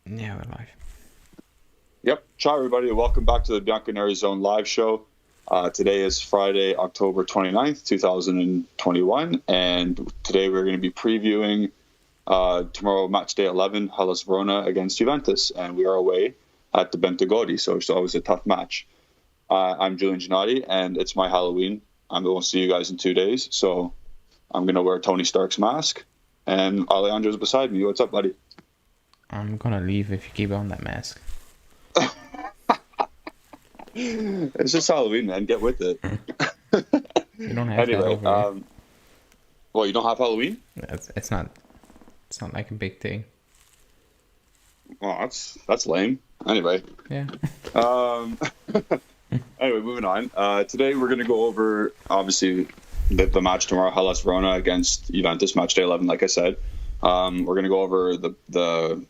Yeah, we're live. Yep. Ciao, everybody. Welcome back to the Bianconerizone live show. Today is Friday, October 29th, 2021. And today we're going to be previewing tomorrow Matchday 11, Hellas Verona against Juventus. And we are away at the Bentegodi, so it's always a tough match. I'm Julian Gennady, and it's my Halloween. I'm going to see you guys in 2 days. So I'm going to wear Tony Stark's mask. And Alejandro's beside me. What's up, buddy? I'm gonna leave if you keep on that mask. It's just Halloween, man. Get with it. You don't have that over here. Well, you don't have Halloween? It's not like a big thing. Well, that's lame. Anyway. Yeah. Anyway, moving on. Today we're going to go over, obviously, the match tomorrow, Hellas Verona against Juventus, Matchday 11, like I said. We're going to go over the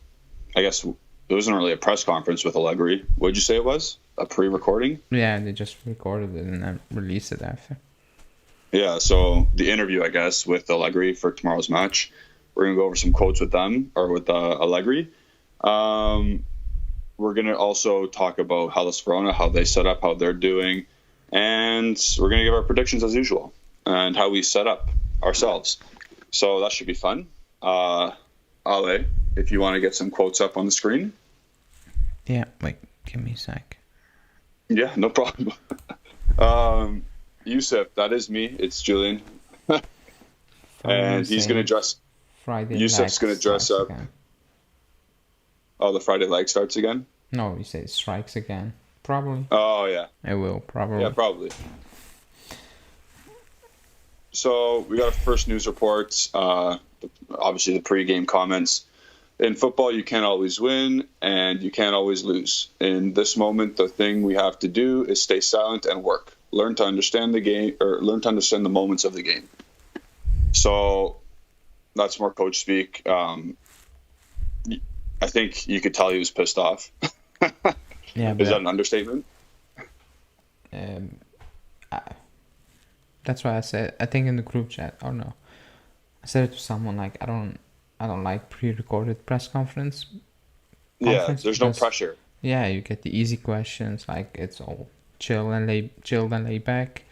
I guess it wasn't really a press conference with Allegri. What did you say it was? A pre-recording? Yeah, they just recorded it and then released it after. Yeah, so the interview, I guess, with Allegri for tomorrow's match. We're going to go over some quotes with them, or with Allegri. We're going to also talk about Hellas Verona, how they set up, how they're doing. And we're going to give our predictions as usual and how we set up ourselves. So that should be fun. Ale, if you want to get some quotes up on the screen. Yeah, wait, give me a sec. Yeah, no problem. Yusuf, that is me. It's Julian. And he's going to dress. Friday Yusuf's going to dress up. Again. Oh, the Friday leg starts again? No, you say it strikes again. Probably. Oh, yeah. It will, probably. Yeah, probably. So we got our first news reports. Obviously, the pre-game comments. In football, you can't always win and you can't always lose. In this moment, the thing we have to do is stay silent and work. Learn to understand the game, or learn to understand the moments of the game. So that's more coach speak. I think you could tell he was pissed off. Yeah, is that an understatement? That's why I said, I think in the group chat, oh no, I said it to someone like, I don't like pre-recorded press conference. Yeah, there's no pressure. Yeah, you get the easy questions, like it's all chill and lay back.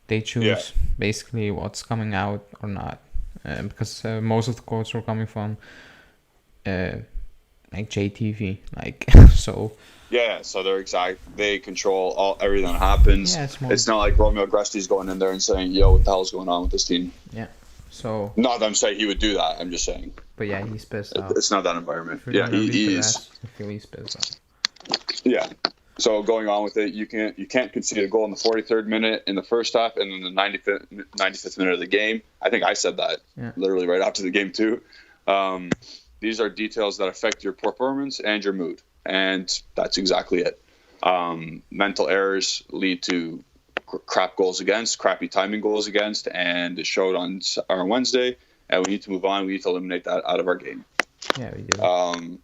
They choose basically what's coming out or not, because most of the quotes were coming from like JTV, like so. Yeah, so they control everything that happens. Yeah, it's not like Romeo Agresti's going in there and saying, "Yo, what the hell's going on with this team?" Yeah. So. Not that I'm saying he would do that. I'm just saying. But yeah, he's pissed off. It's not that environment. Yeah, he is. I feel he's pissed off. Yeah. So going on with it, you can't concede a goal in the 43rd minute in the first half, and then the 95th minute of the game. I think I said that literally right after the game too. These are details that affect your performance and your mood, and that's exactly it. Mental errors lead to crap goals against, crappy timing goals against, and it showed on Wednesday. And we need to move on. We need to eliminate that out of our game. Yeah, we do.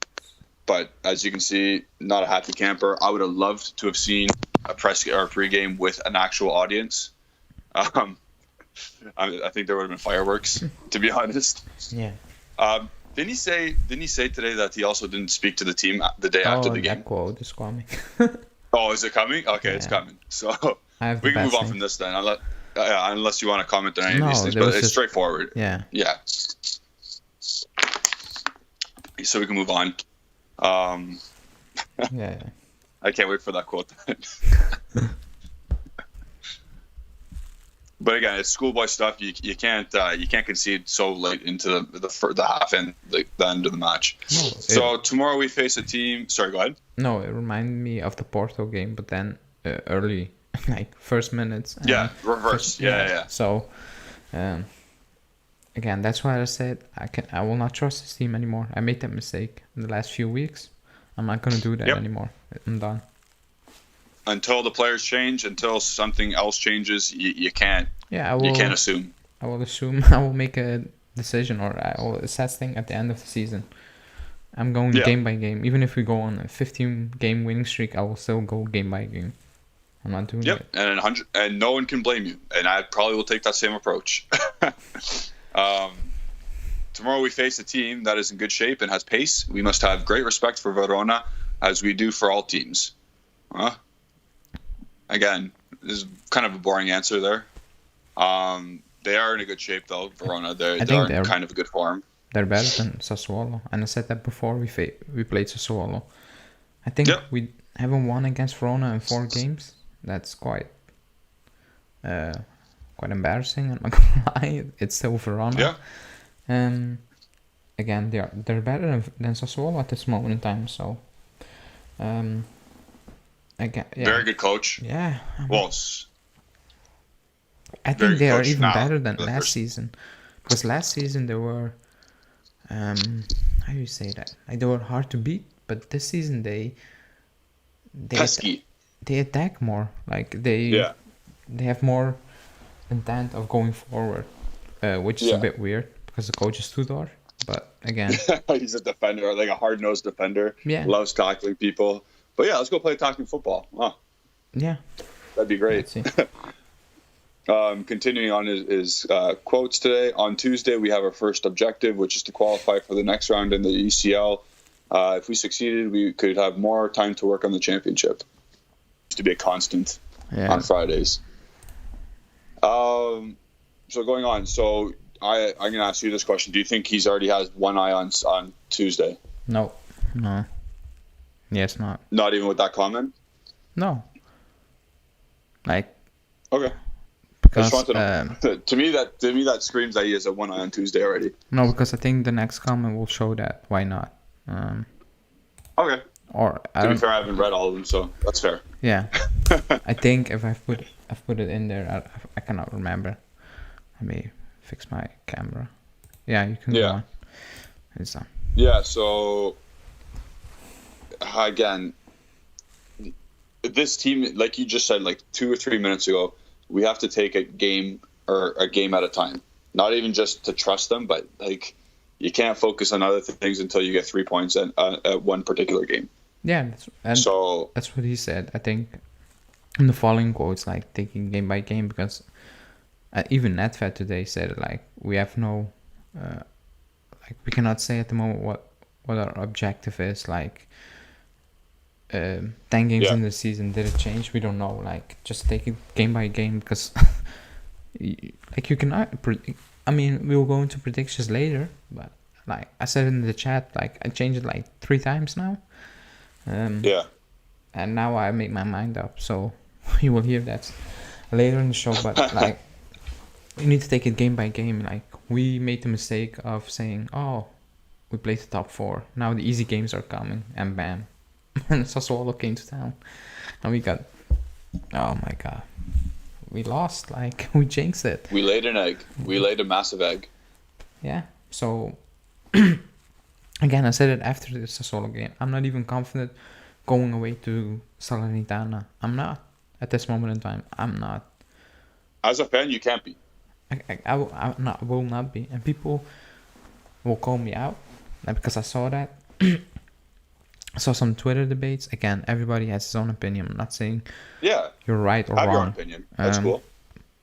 But as you can see, not a happy camper. I would have loved to have seen a press or a pregame with an actual audience. I think there would have been fireworks, to be honest. Yeah. Didn't he say today that he also didn't speak to the team the day after the game? That quote is coming. Oh, is it coming? Okay, yeah. It's coming. So we can move on from this then. Unless you want to comment on any of these things, but it's straightforward. Yeah. Yeah. So we can move on. Yeah. I can't wait for that quote. But again, it's schoolboy stuff. You can't concede so late into the half and the end of the match. No, tomorrow we face a team. Sorry, go ahead. No, it reminded me of the Porto game, but then early, like first minutes. Yeah, reverse. Yeah. So, again, that's why I said I will not trust this team anymore. I made that mistake in the last few weeks. I'm not gonna do that anymore. I'm done. Until the players change, until something else changes, you can't. Yeah, you can't assume. I will assume. I will make a decision, or I will assess thing at the end of the season. I'm going game by game. Even if we go on a 15-game winning streak, I will still go game by game. I'm not doing it. And no one can blame you. And I probably will take that same approach. tomorrow we face a team that is in good shape and has pace. We must have great respect for Verona, as we do for all teams. Again, this is kind of a boring answer there. They are in a good shape, though, Verona. They're in kind of a good form. They're better than Sassuolo. And I said that before we played Sassuolo. I think we haven't won against Verona in 4 games. That's quite embarrassing. I'm not gonna lie. It's still Verona. Yeah. Again, they're better than Sassuolo at this moment in time. So, again, very good coach. Yeah. Well, I think they are even better than last season, because last season they were, how do you say that? Like, they were hard to beat, but this season they attack more. Like they have more intent of going forward, which is a bit weird because the coach is Tudor. But again, he's a defender, like a hard-nosed defender. Yeah, loves tackling people. But yeah, let's go play tackling football. Yeah, that'd be great. Continuing on his quotes today. On Tuesday, we have our first objective, which is to qualify for the next round in the UCL. If we succeeded, we could have more time to work on the championship. Just to be a constant on Fridays. So going on. So I'm going to ask you this question. Do you think he's already has one eye on Tuesday? No. Yes, not. Not even with that comment? No. Like. Okay. Because, to me that screams that he has a one eye on Tuesday already. No, because I think the next comment will show that. Why not? Okay. Or to be fair, I haven't read all of them, so that's fair. Yeah. I think if I've put it in there, I cannot remember. Let me fix my camera. Yeah, you can go on. It's done. Yeah. So again, this team, like you just said, like 2 or 3 minutes ago, we have to take a game at a time. Not even just to trust them, but like you can't focus on other things until you get 3 points at one particular game. Yeah, that's what he said. I think in the following quotes, like taking game by game, because even Netfed today said like we have no, like we cannot say at the moment what our objective is. Like 10 games in the season, did it change? We don't know. Like just take it game by game, because like you cannot predict. I mean, we will go into predictions later, but like I said in the chat, like I changed it like 3 times now. And now I make my mind up, so you will hear that later in the show. But like, you need to take it game by game. Like we made the mistake of saying, "Oh, we played the top 4. Now the easy games are coming," and bam, and Sassuolo came to town, and we got, oh my god, we lost. Like we jinxed it. We laid an egg. We laid a massive egg. Yeah. So. Again, I said it after the Sassuolo game. I'm not even confident going away to Salernitana. I'm not. At this moment in time, I'm not. As a fan, you can't be. I will not be. And people will call me out because I saw that. I saw some Twitter debates. Again, everybody has his own opinion. I'm not saying you're right or wrong. Have your own opinion. That's cool.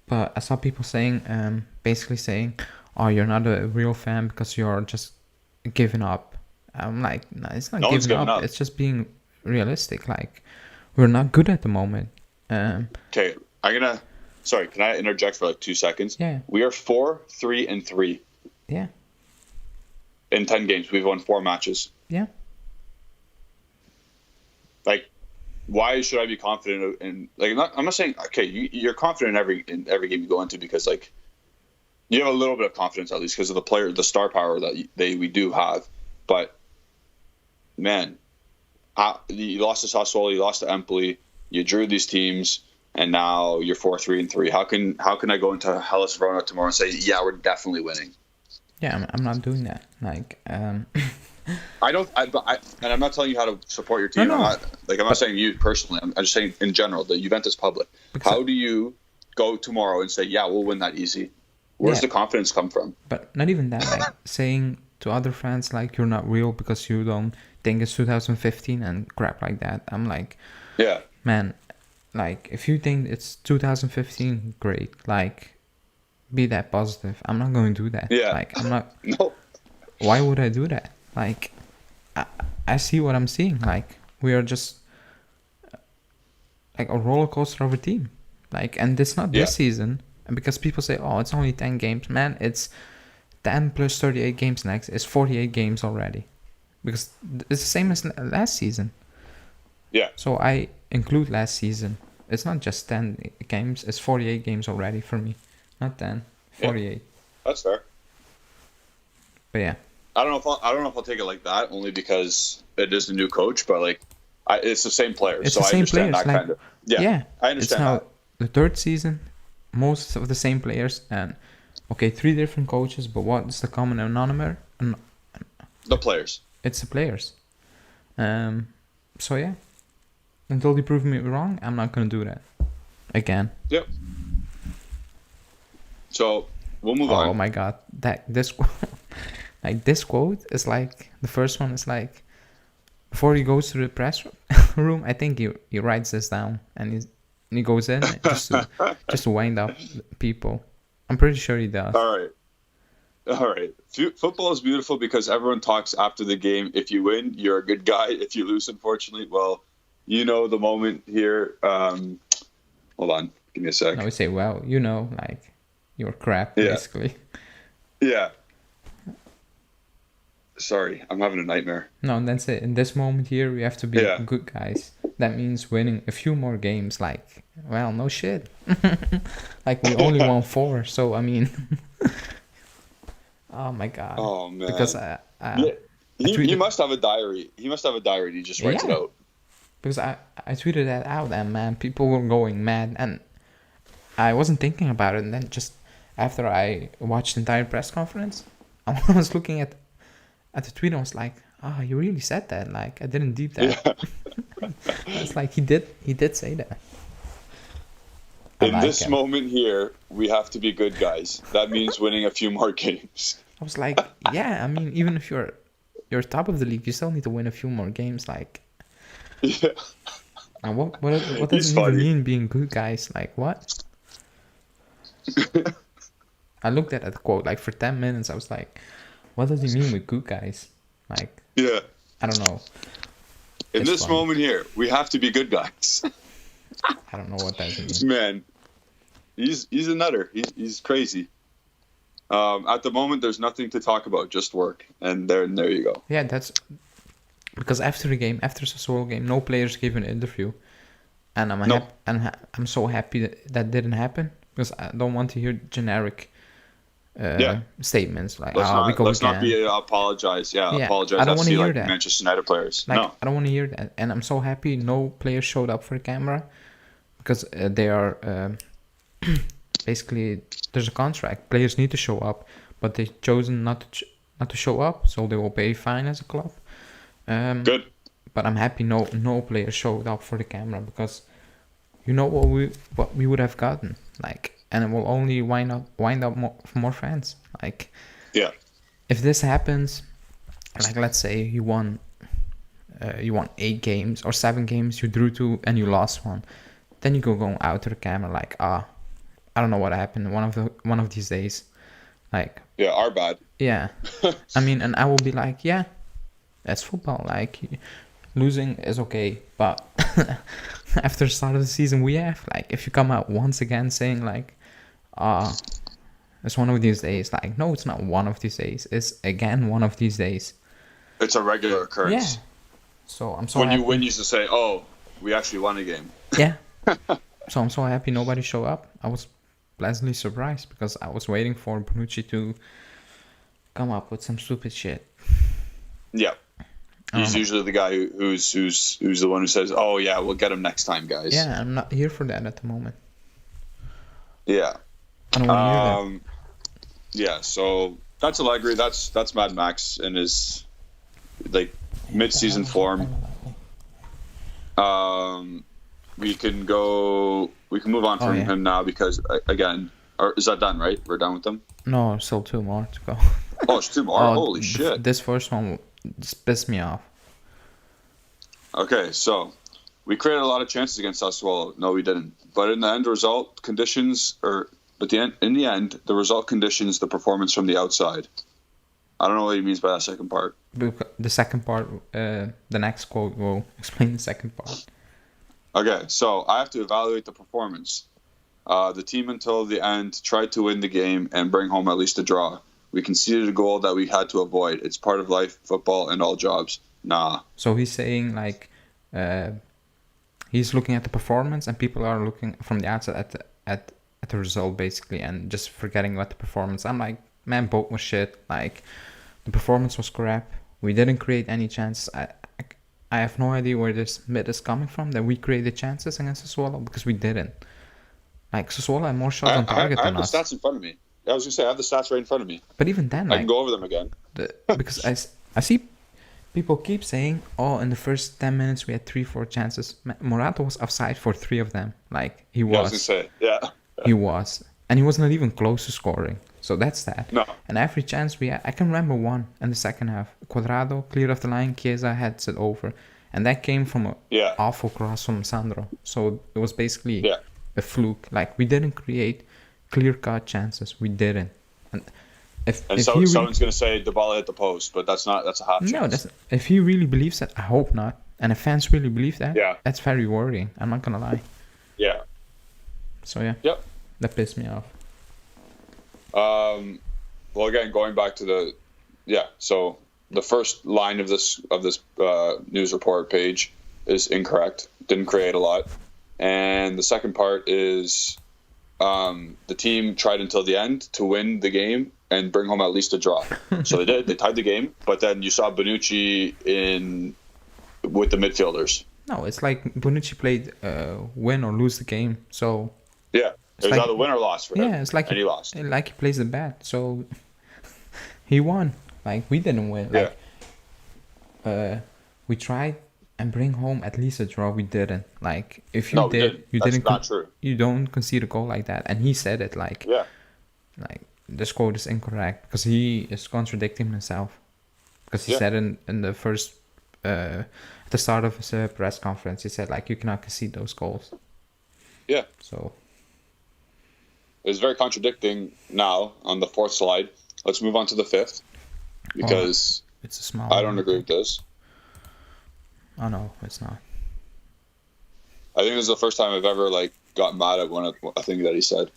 But I saw people saying, basically saying, "Oh, you're not a real fan because you're just giving up." I'm like, no, it's not giving up. It's just being realistic. Like, we're not good at the moment. Okay, sorry, can I interject for like 2 seconds? Yeah. We are 4-3-3. Yeah. In 10 games, we've won 4 matches. Yeah. Like, why should I be confident in? Like, I'm not saying you're confident in every game you go into, because like you have a little bit of confidence at least because of the star power that we do have. But man, you lost to Sassuolo, you lost to Empoli, you drew these teams, and now you're 4-3-3. How can I go into Hellas Verona tomorrow and say, yeah, we're definitely winning? Yeah, I'm not doing that. Like, I don't. And I'm not telling you how to support your team. No. I'm not saying you personally. I'm just saying in general, the Juventus public. How do you go tomorrow and say, yeah, we'll win that easy? Where's the confidence come from? But not even that. Like saying to other fans like you're not real because you don't think it's 2015 and crap like that. I'm like, yeah, man, like if you think it's 2015, great. Like, be that positive. I'm not going to do that. Yeah, like I'm not. No, why would I do that? Like, I see what I'm seeing. Like, we are just like a roller coaster of a team. Like, and it's not this season. And because people say, oh, it's only 10 games. Man, it's 10 plus 38 games next. It's 48 games already. Because it's the same as last season. Yeah. So I include last season. It's not just 10 games. It's 48 games already for me. Not 10. 48. Yeah, that's fair. But yeah. I don't know if I'll take it like that, only because it is the new coach, but like it's the same players. It's so the I same understand players. that Like, kind of. Yeah. I understand it's now that. the third season. Most of the same players. And okay, 3 different coaches, but what's the common denominator? The players. It's the players. So yeah. Until they prove me wrong, I'm not gonna do that again. Yep. So we'll move on. Oh my god, this like this quote is like the first one is like before he goes to the press room. I think he writes this down and he goes in just to wind up people. I'm pretty sure he does. All right. Football is beautiful because everyone talks after the game. If you win, you're a good guy. If you lose, unfortunately, well, you know the moment here. Hold on, give me a sec. I would say, well, you know, like you're crap, basically. Yeah. Sorry, I'm having a nightmare. No, that's it. In this moment here, we have to be good guys. That means winning a few more games. Like, well, no shit. Like, we only won 4, so I mean... Oh my god. Oh man. Because he must have a diary. He must have a diary. He just writes it out. Because I tweeted that out, and man, people were going mad, and I wasn't thinking about it. And then just after I watched the entire press conference, I was looking at the tweet and I was like, oh, you really said that. Like, I didn't deep that. Yeah. It's like he did say that. In this moment here, we have to be good guys. That means winning a few more games. I was like, yeah, I mean, even if you're top of the league, you still need to win a few more games. Like, yeah. And what does it even mean being good guys? Like, what? I looked at the quote like for 10 minutes. I was like, what does he mean with good guys? Like, yeah, I don't know. In this moment here, we have to be good guys. I don't know what that means. Man, he's a nutter. He's crazy. At the moment, there's nothing to talk about, just work, and there you go. Yeah, that's because after the Sassuolo game, no players gave an interview, and I'm so happy that didn't happen because I don't want to hear generic statements like let's not be apologize. Apologize. I don't want to hear that. Manchester United players. Like, no, I don't want to hear that, and I'm so happy no players showed up for the camera because they are basically there's a contract. Players need to show up, but they've chosen not to show up, so they will pay a fine as a club. Good. But I'm happy no players showed up for the camera because you know what we would have gotten, like, and it will only wind up more fans. Like, yeah, if this happens, like let's say you won 8 games or 7 games, you drew 2 and you lost 1, then you go out to the camera like, I don't know what happened one of these days, like, yeah, our bad. Yeah. I mean, and I will be like, yeah, that's football. Like, losing is okay, but after the start of the season, we have, like, if you come out once again saying like, it's one of these days, like, no, it's not one of these days. It's again one of these days. It's a regular occurrence. Yeah. So I'm so happy. You win, you used to say, oh, we actually won a game. Yeah. So I'm so happy nobody showed up. I was pleasantly surprised because I was waiting for Bonucci to come up with some stupid shit. Yeah. He's usually the guy who's the one who says, "Oh yeah, we'll get him next time, guys." Yeah, I'm not here for that at the moment. Yeah. I don't want to hear that. Yeah, so that's Allegri. That's Mad Max in his like mid-season form. We can move on from him now because again, is that done? Right, we're done with them. No, still 2 more to go. Oh, it's 2 more. Holy shit! This first one just pissed me off. Okay, so we created a lot of chances against Sassuolo. No, we didn't. But in the end result, in the end, the result conditions the performance from the outside. I don't know what he means by that second part. The second part, the next quote will explain the second part. Okay, so I have to evaluate the performance. The team until the end tried to win the game and bring home at least a draw. We conceded a goal that we had to avoid. It's part of life, football, and all jobs. Nah. So he's saying like, he's looking at the performance, and people are looking from the outside at the result basically, and just forgetting about the performance. I'm like, man, both was shit. Like, the performance was crap. We didn't create any chances. I have no idea where this myth is coming from that we created chances against Sassuolo, because we didn't. Like, Sassuolo had more shots on target than us. I have the stats in front of me. I was going to say, I have the stats right in front of me. But even then, I can go over them again. Because I see people keep saying, oh, in the first 10 minutes we had 3-4 chances. Morata was offside for 3 of them. Like, he was. Yeah, I was going to say, yeah. He was. And he was not even close to scoring. So that's that. No. And every chance we had, I can remember one in the second half. Quadrado cleared off the line, Chiesa heads it over. And that came from an awful cross from Sandro. So it was basically a fluke. Like, we didn't create clear-cut chances. We didn't. And if someone's going to say the ball hit the post, but that's a half chance. No, if he really believes that, I hope not. And if fans really believe that, that's very worrying. I'm not going to lie. Yeah. So, yeah. Yep. That pissed me off. Well, again, going back to so the first line of this news report page is incorrect. Didn't create a lot. And the second part is the team tried until the end to win the game and bring home at least a draw. So they did. They tied the game, but then you saw Bonucci with the midfielders. No, it's like Bonucci played win or lose the game. So yeah, it was either win or loss for him. Yeah, it's like he lost. Like he plays the bat, so he won. Like, we didn't win. Like, we tried and bring home at least a draw. We didn't. Like, if you That's not true. You don't concede a goal like that. And he said it like, like, this quote is incorrect because he is contradicting himself. Because he said in the first, at the start of his press conference, he said, like, you cannot concede those goals. Yeah. So it's very contradicting now on the fourth slide. Let's move on to the fifth, because it's a small I don't agree with this. Oh, no, it's not. I think this is the first time I've ever got mad at a thing that he said.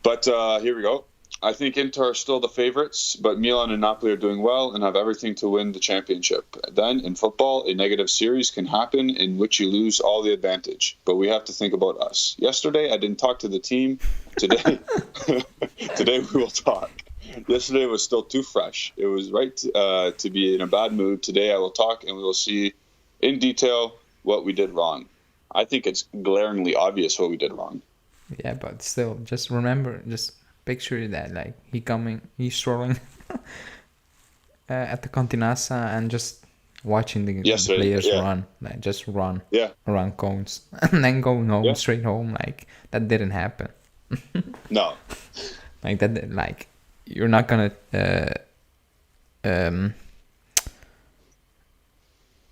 But here we go. I think Inter are still the favorites, but Milan and Napoli are doing well and have everything to win the championship. Then, in football, a negative series can happen in which you lose all the advantage. But we have to think about us. Yesterday, I didn't talk to the team. Today, today we will talk. Yesterday was still too fresh. It was right to be in a bad mood. Today, I will talk and we will see in detail what we did wrong. I think it's glaringly obvious what we did wrong. Yeah, but still, just remember, just picture that, like, he's strolling at the Continassa and just watching the players run, like, just run around cones and then go home straight home. Like, that didn't happen. No, like that. Like, you're not gonna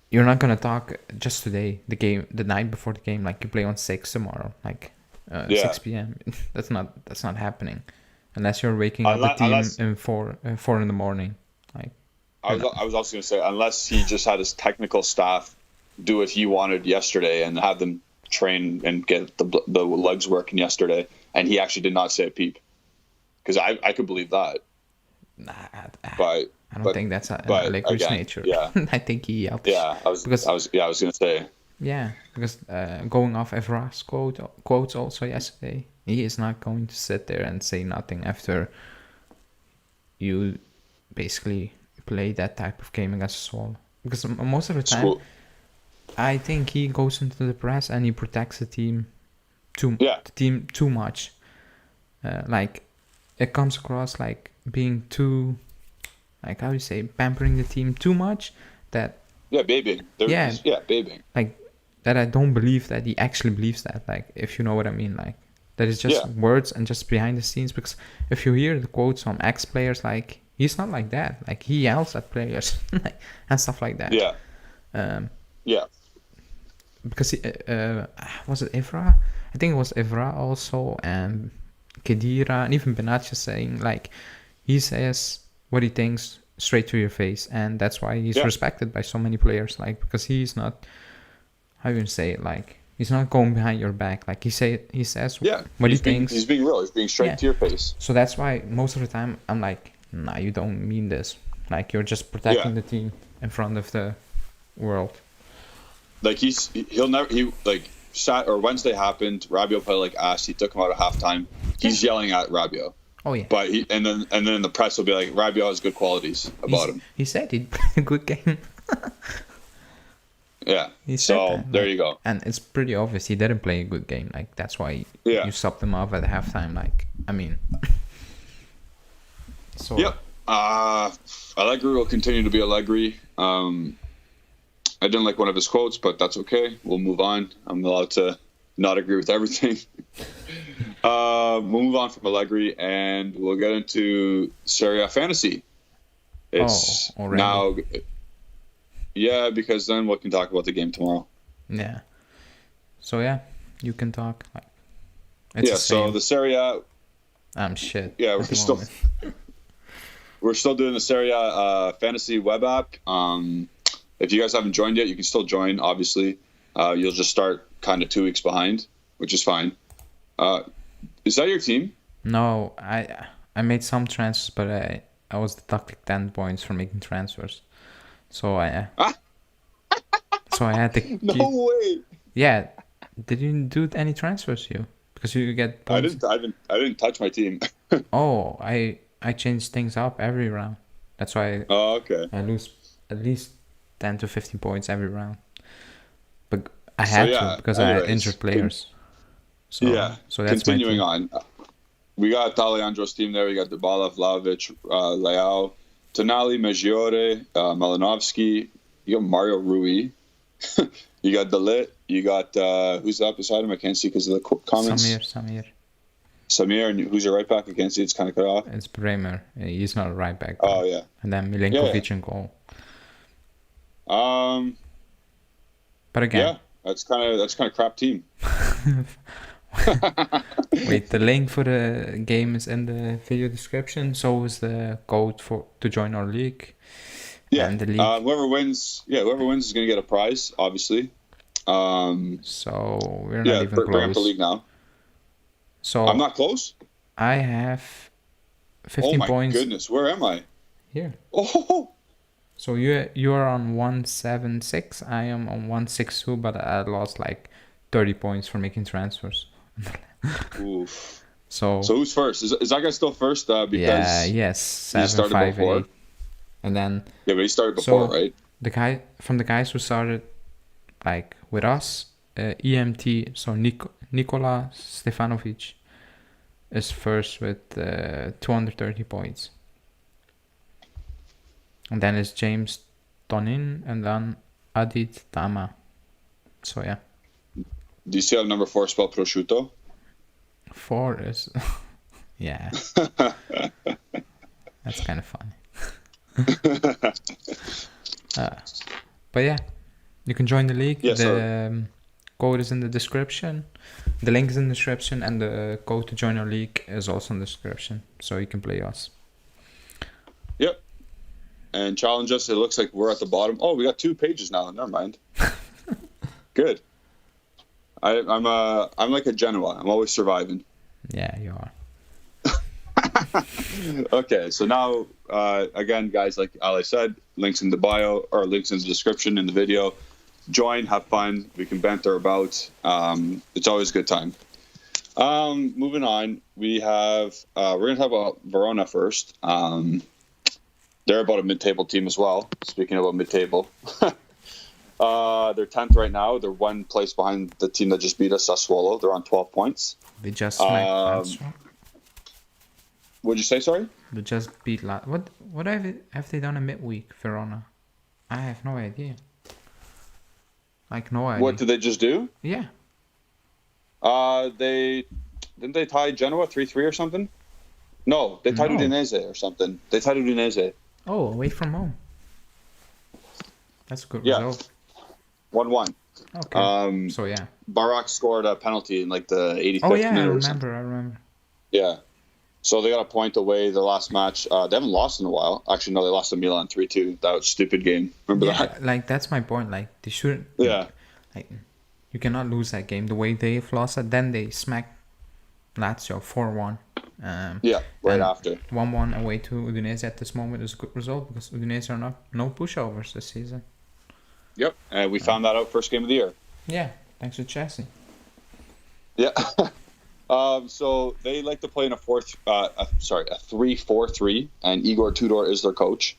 you're not gonna talk just today, the night before the game, like you play on 6 tomorrow, like 6 p.m. That's not happening unless you're waking up the team in 4 in the morning. Like, I was also gonna say, unless he just had his technical staff do what he wanted yesterday and have them train and get the legs working yesterday, and he actually did not say a peep, because I could believe that. Nah, but I don't think that's Allegri's nature. Yeah, I think he helps. Yeah, I was gonna say. Yeah, because going off Evra's quotes also yesterday, he is not going to sit there and say nothing after you basically play that type of game against Swallow. Because most of the time, I think he goes into the press and he protects the team too much. Like, it comes across like being too, like, how do you say, pampering the team too much. That babying. Babying. Like, that I don't believe that he actually believes that. Like, if you know what I mean. Like, that is just words and just behind the scenes. Because if you hear the quotes from ex-players, like, he's not like that. Like, he yells at players and stuff like that. Because was it Evra? I think it was Evra also, and Khedira, and even Benatia saying, like, he says what he thinks straight to your face, and that's why he's respected by so many players. Like, because he's not, how you say it, like, he's not going behind your back. Like, he says what he thinks. He's being real. He's being straight to your face. So that's why most of the time I'm like, nah, you don't mean this. Like, you're just protecting the team in front of the world. Like, Wednesday happened. Rabiot played like ass. He took him out at halftime. He's yelling at Rabiot. Oh yeah. But and then the press will be like, Rabiot has good qualities about him. He said he played a good game. Yeah. He said that. There you go. And it's pretty obvious he didn't play a good game. Like, that's why you subbed him off at halftime. Like, I mean. So. Yep. Allegri will continue to be Allegri. I didn't like one of his quotes, but that's okay. We'll move on. I'm allowed to not agree with everything. We'll move on from Allegri, and we'll get into Serie A Fantasy. It's now... Yeah, because then we can talk about the game tomorrow. Yeah. So, yeah, you can talk. So the Serie A... I'm shit. Yeah, we're still doing the Serie A Fantasy web app. If you guys haven't joined yet, you can still join, obviously. You'll just start kind of 2 weeks behind, which is fine. Is that your team? No, I made some transfers, but I was deducted 10 points for making transfers. So I had to No way. Yeah. Did you do any transfers, you? Because you get points. I didn't touch my team. Oh, I changed things up every round. That's why I lose at least 10 to 15 points every round. But I had to because I had injured players. So that's continuing on. We got Alejandro's team there. We got Dybala, Vlahovic, Leao, Tonali, Maggiore, Malinovsky. You got Mario Rui. You got Dalit. You got who's up beside him? I can't see because of the comments. Samir, and who's your right back? I can't see. It's kind of cut off. It's Bremer. He's not a right back. Oh yeah. And then Milenkovic in goal. But again, that's kind of crap team. Wait, the link for the game is in the video description. So is the code to join our league. Yeah, and the league. Whoever wins is going to get a prize, obviously. So we're not even close. Bring up the league now. So I'm not close. I have 15 points. Oh my goodness, where am I? Here. Oh. So you are on 176. I am on 162, but I lost like 30 points for making transfers. Oof. So who's first? Is that guy still first? Because yes, 7, 5, 8. And then but he started before, right? The guys who started like with us, EMT. So Nikola Stefanovic is first with 230 points. And then it's James Tonin and then Adit Tama. So yeah. Do you see how number 4 spelled prosciutto? 4 is... yeah. That's kind of funny. But yeah, you can join the league. The code is in the description. The link is in the description, and the code to join our league is also in the description. So you can play us. Yep. And challenge us. It looks like we're at the bottom. Oh, we got 2 pages now. Never mind. Good. I'm like a Genoa. I'm always surviving. Yeah, you are. Okay, so now again, guys, like Ali said, links in the bio or links in the description in the video. Join, have fun. We can banter about. It's always a good time. Moving on, we have we're gonna talk about Verona first. They're about a mid-table team as well. Speaking about mid-table. They're 10th right now. They're 1 place behind the team that just beat us, Sassuolo. They're on 12 points. They just smacked What'd you say, sorry? They just beat What have they done in midweek, Verona? I have no idea. Like, no idea. What did they just do? Yeah. Didn't they tie Genoa 3-3 or something? No, they tied Udinese or something. They tied Udinese. Oh, away from home. That's a good result. 1-1. Okay. So yeah. Barak scored a penalty in like the 85th minute. I remember. Yeah. So they got a point away the last match. They haven't lost in a while. Actually, no, they lost to Milan 3-2. That was a stupid game. Remember that? Like, that's my point. Like, they shouldn't... Yeah. Like, you cannot lose that game. The way they've lost it, then they smacked Lazio 4-1. Right after. 1-1 away to Udinese at this moment is a good result because Udinese are no pushovers this season. Yep, and we found that out first game of the year. Yeah, thanks to Chelsea. Yeah. So they like to play in a 3-4-3, and Igor Tudor is their coach.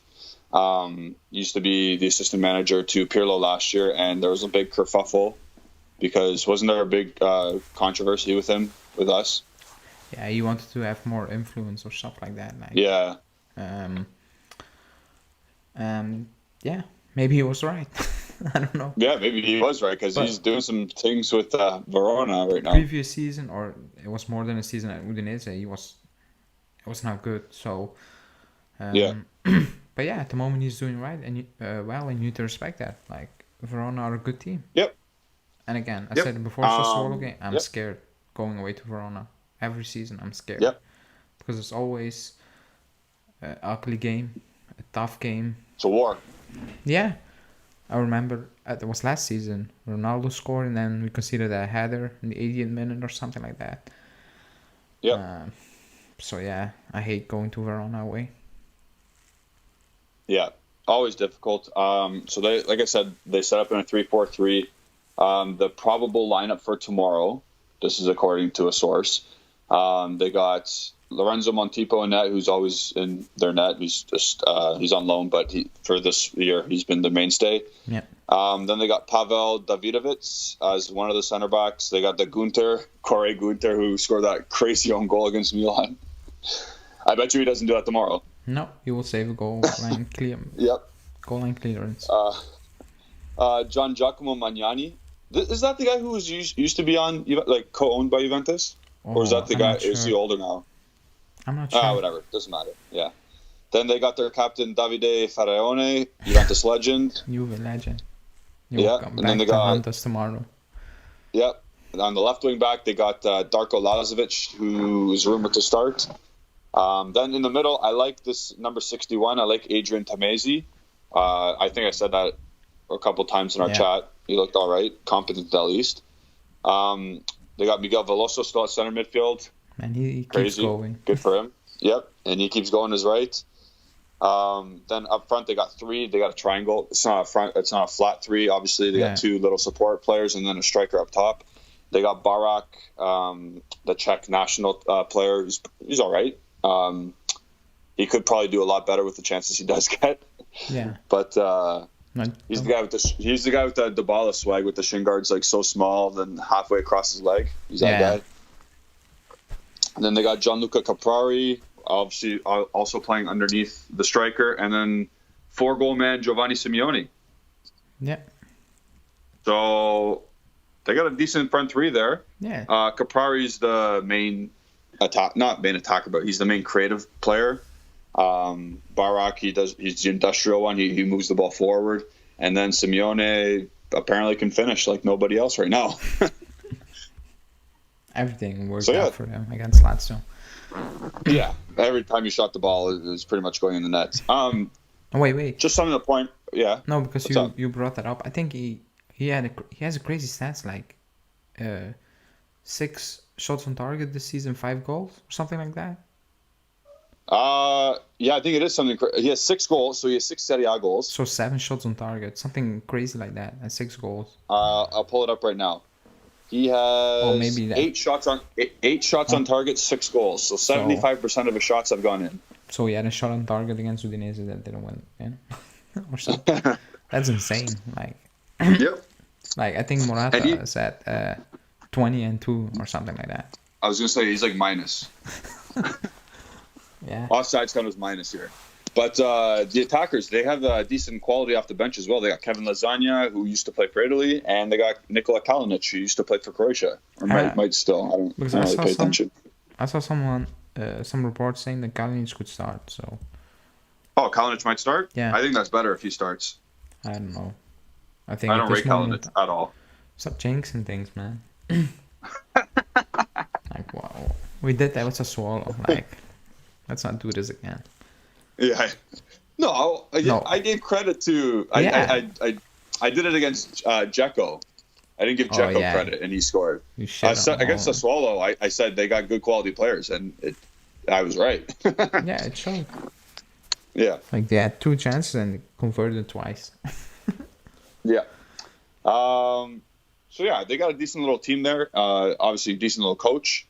Used to be the assistant manager to Pirlo last year, and there was a big kerfuffle because wasn't there a big controversy with him, with us? Yeah, he wanted to have more influence or stuff like that. Like, yeah. Yeah, maybe he was right. I don't know. Yeah, maybe he was right because he's doing some things with Verona right now. Previous season, or it was more than a season at Udinese, it was not good. So, yeah. But yeah, at the moment he's doing right, and and you need to respect that. Like, Verona are a good team. Yep. And again, I said it before Sassuolo game, I'm scared going away to Verona. Every season, I'm scared. Yep. Because it's always an ugly game, a tough game. It's a war. Yeah. I remember it was last season. Ronaldo scored, and then we conceded a header in the 80th minute or something like that. Yeah. So yeah, I hate going to Verona away. Yeah, always difficult. So they, like I said, they set up in a 3-4-3. The probable lineup for tomorrow. This is according to a source. They got Lorenzo Montipo in net, who's always in their net. He's just he's on loan, but for this year he's been the mainstay. Yeah. Then they got Pavel Davidovic as one of the center backs. They got the Corey Gunter, who scored that crazy own goal against Milan. I bet you he doesn't do that tomorrow. No, he will save a goal line clear. Yep. Goal line clearance. Gian Giacomo Magnani. Is that the guy who was used to be on, like, co-owned by Juventus? Or is that the guy? Sure. Is he older now? I'm not sure. Whatever. Doesn't matter. Yeah. Then they got their captain Davide Faraone, Juventus legend. Juve legend. And then they got hunt us tomorrow. Yep. And on the left wing back, they got Darko Lazovic, who is rumored to start. Then in the middle, I like this number 61. I like Adrian Tamezi. I think I said that a couple times in our chat. He looked all right, competent at least. They got Miguel Veloso still at center midfield. Man, he Crazy. Keeps going. Good for him. Yep, and he keeps going his right. Then up front, they got three. They got a triangle. It's not a flat three. Obviously, they got two little support players and then a striker up top. They got Barak, the Czech national player. He's all right. He could probably do a lot better with the chances he does get. Yeah. But he's the guy with the Dybala swag with the shin guards like so small, then halfway across his leg. He's that guy. And then they got Gianluca Caprari, obviously also playing underneath the striker, and then 4-goal man Giovanni Simeone. Yeah. So they got a decent front three there. Yeah. Caprari's the main not main attacker, but he's the main creative player. Barak, he's the industrial one. He moves the ball forward, and then Simeone apparently can finish like nobody else right now. Everything worked out for him against Lazio. Yeah, every time you shot the ball, it was pretty much going in the net. Wait. Just something to point. Yeah. No, because you brought that up. I think he has a crazy stats like 6 shots on target this season, 5 goals or something like that. Yeah, I think it is something. He has 6 goals, so he has 6 Serie A goals. So 7 shots on target, something crazy like that, and 6 goals. I'll pull it up right now. He has maybe 8 shots on target, 6 goals. So 75% of his shots have gone in. So he had a shot on target against Udinese that didn't win, or something. That's insane. Like, yep. Like I think Morata is at 20-2 or something like that. I was gonna say he's like minus. Yeah. Offside's kind of minus here. But the attackers, they have decent quality off the bench as well. They got Kevin Lasagna, who used to play for Italy, and they got Nikola Kalinic, who used to play for Croatia. Or might still. I don't really pay attention. I saw some reports saying that Kalinic could start. So. Oh, Kalinic might start? Yeah. I think that's better if he starts. I don't know. I don't rate Kalinic at all. Stop jinxing things, man. Like, wow. We did that with Sassuolo. Like, Let's not do this again. Yeah. No, I gave credit to. I did it against Dzeko. I didn't give Dzeko credit, and he scored. Against Sassuolo, I said they got good quality players, and I was right. Yeah, it showed. Yeah. Like they had 2 chances and converted twice. Yeah. So yeah, they got a decent little team there. Obviously, decent little coach.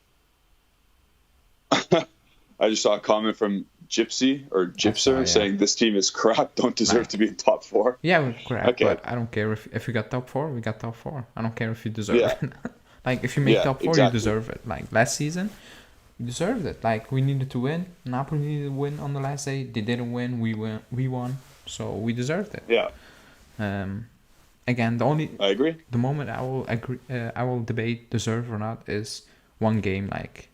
I just saw a comment from Gypser saying this team is crap, don't deserve to be in top 4. Yeah, we're crap, okay. But I don't care if we got top 4, we got top 4. I don't care if you deserve it. Like if you make top 4, you deserve it. Like last season, you deserved it. Like we needed to win. Napoli needed to win on the last day. They didn't win. We won. So we deserved it. Yeah. Again, I agree. The moment I will debate deserve or not is one game. Like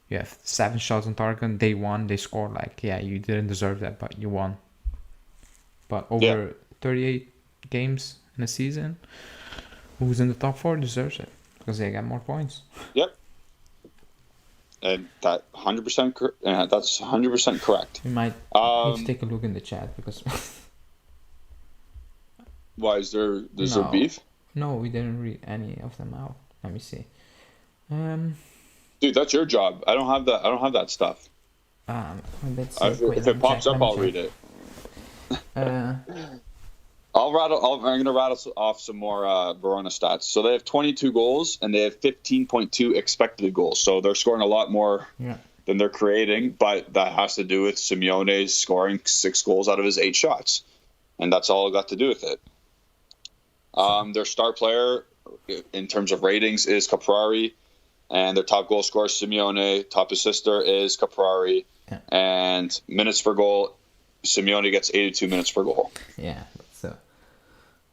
you have 7 shots on target. They won. They scored. Like you didn't deserve that, but you won. But over 38 games in a season, who's in the top 4 deserves it because they got more points. Yep. And that 100%. That's 100% correct. We might need to take a look in the chat because. Why is there beef? No, we didn't read any of them out. Let me see. Dude, that's your job. I don't have that stuff. If it pops up, I'll read it. I'm gonna rattle off some more Verona stats. So they have 22 goals and they have 15.2 expected goals. So they're scoring a lot more than they're creating, but that has to do with Simeone scoring 6 goals out of his 8 shots, and that's all got to do with it. Their star player in terms of ratings is Caprari, and their top goal scorer is Simeone. Top assister is Caprari, and minutes per goal, Simeone gets 82 minutes per goal. Yeah. So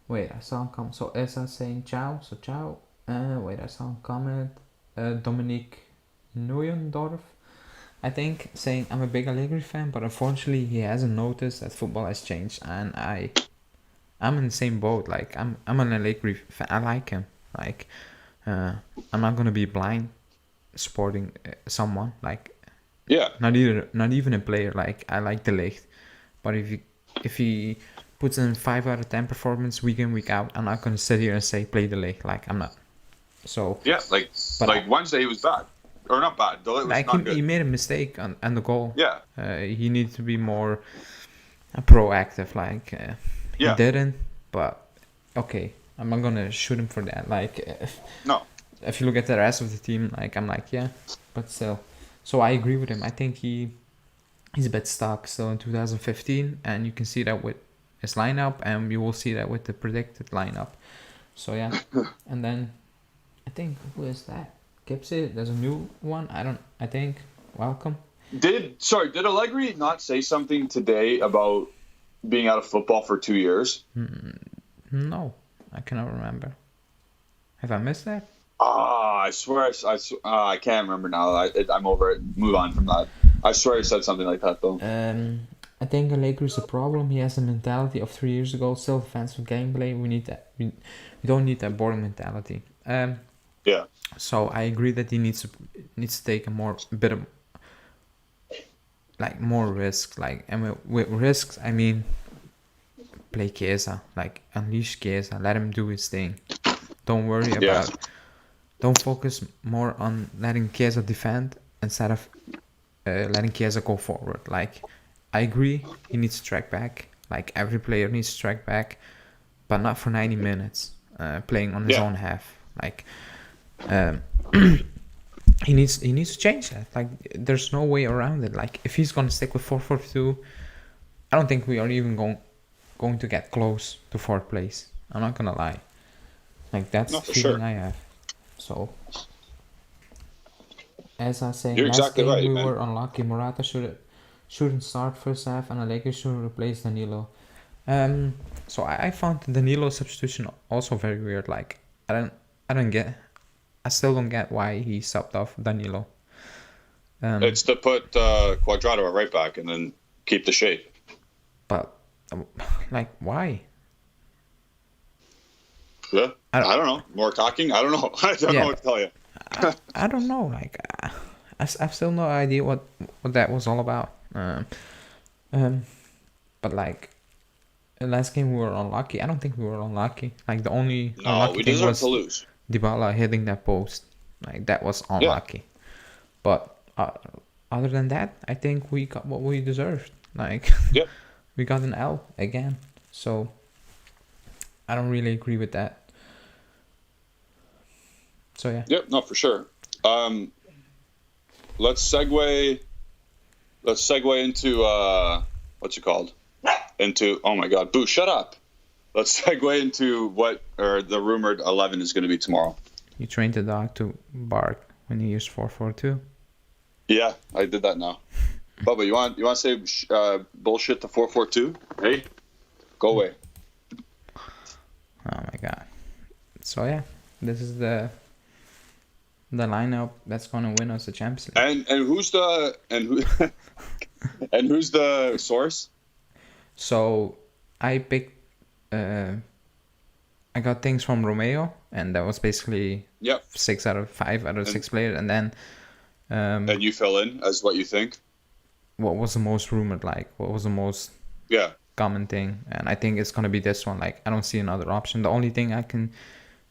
wait, I saw him comment. So Esa saying ciao. So ciao. Wait, I saw him comment. Dominique Neuendorf, I think, saying I'm a big Allegri fan, but unfortunately he hasn't noticed that football has changed, and I'm in the same boat. Like I'm an Allegri fan. I like him. Like I'm not gonna be blind supporting someone. Like not even a player. Like I like De Ligt, but if he puts in 5 out of 10 performance week in week out, I'm not gonna sit here and say play De Ligt. Like I'm not. So like Wednesday he was bad. Or not bad. De Ligt was like not good. He made a mistake on the goal. Yeah. He needs to be more proactive. Like he didn't. But okay, I'm not gonna shoot him for that. Like if you look at the rest of the team, like I'm like but still. So I agree with him. I think he's a bit stuck still in 2015, and you can see that with his lineup, and you will see that with the predicted lineup. So and then I think who is that? Gipsy, there's a new one. I think welcome. Did Allegri not say something today about being out of football for 2 years? No, I cannot remember. Have I missed that? I swear I can't remember now. I'm over it. Move on from that. I swear he said something like that though. I think Allegri's a problem. He has a mentality of 3 years ago. Still defensive gameplay. We need that. We don't need that boring mentality. So I agree that he needs to take more risks. Like, and with risks, I mean, play Chiesa. Like, unleash Chiesa. Let him do his thing. Don't worry about. Don't focus more on letting Chiesa defend instead of letting Chiesa go forward. Like, I agree, he needs to track back. Like, every player needs to track back, but not for 90 minutes. Playing on his own half. Like, he needs to change that. Like, there's no way around it. Like, if he's gonna stick with 4-4-2, I don't think we are even going to get close to 4th place. I'm not gonna lie. Like, that's the feeling I have. So, as I say, you're exactly right, we were unlucky. Morata shouldn't start first half, and Allegri should replace Danilo. So I found the Danilo substitution also very weird. Like, I still don't get why he subbed off Danilo. It's to put Cuadrado at right back and then keep the shape. But like, why? Yeah, I don't know. More talking? I don't know. I don't know what to tell you. I don't know. Like, I've still no idea what that was all about. But like last game we were unlucky. I don't think we were unlucky. Like the only No, unlucky we thing deserve was to lose. Dybala hitting that post. Like that was Yeah. unlucky. But other than that, I think we got what we deserved. Like Yep. we got an L again. So I don't really agree with that. So yeah. Yep, no, for sure. Let's segue into what's it called? Into, oh my God, Boo, shut up. Let's segue into what the rumored 11 is going to be tomorrow. You trained the dog to bark when you use 4-4-2. Yeah, I did that now. Bubba, you want to say bullshit to 4-4-2? Hey, go away. Oh my God. So yeah, this is the lineup that's gonna win us the Champions League. And who's the and who's the source? So I picked. I got things from Romeo, and that was basically 6 out of 5 out of 6 players, and then. And you fill in as what you think. What was the most rumored? Like, what was the most common thing? And I think it's gonna be this one. Like, I don't see another option. The only thing I can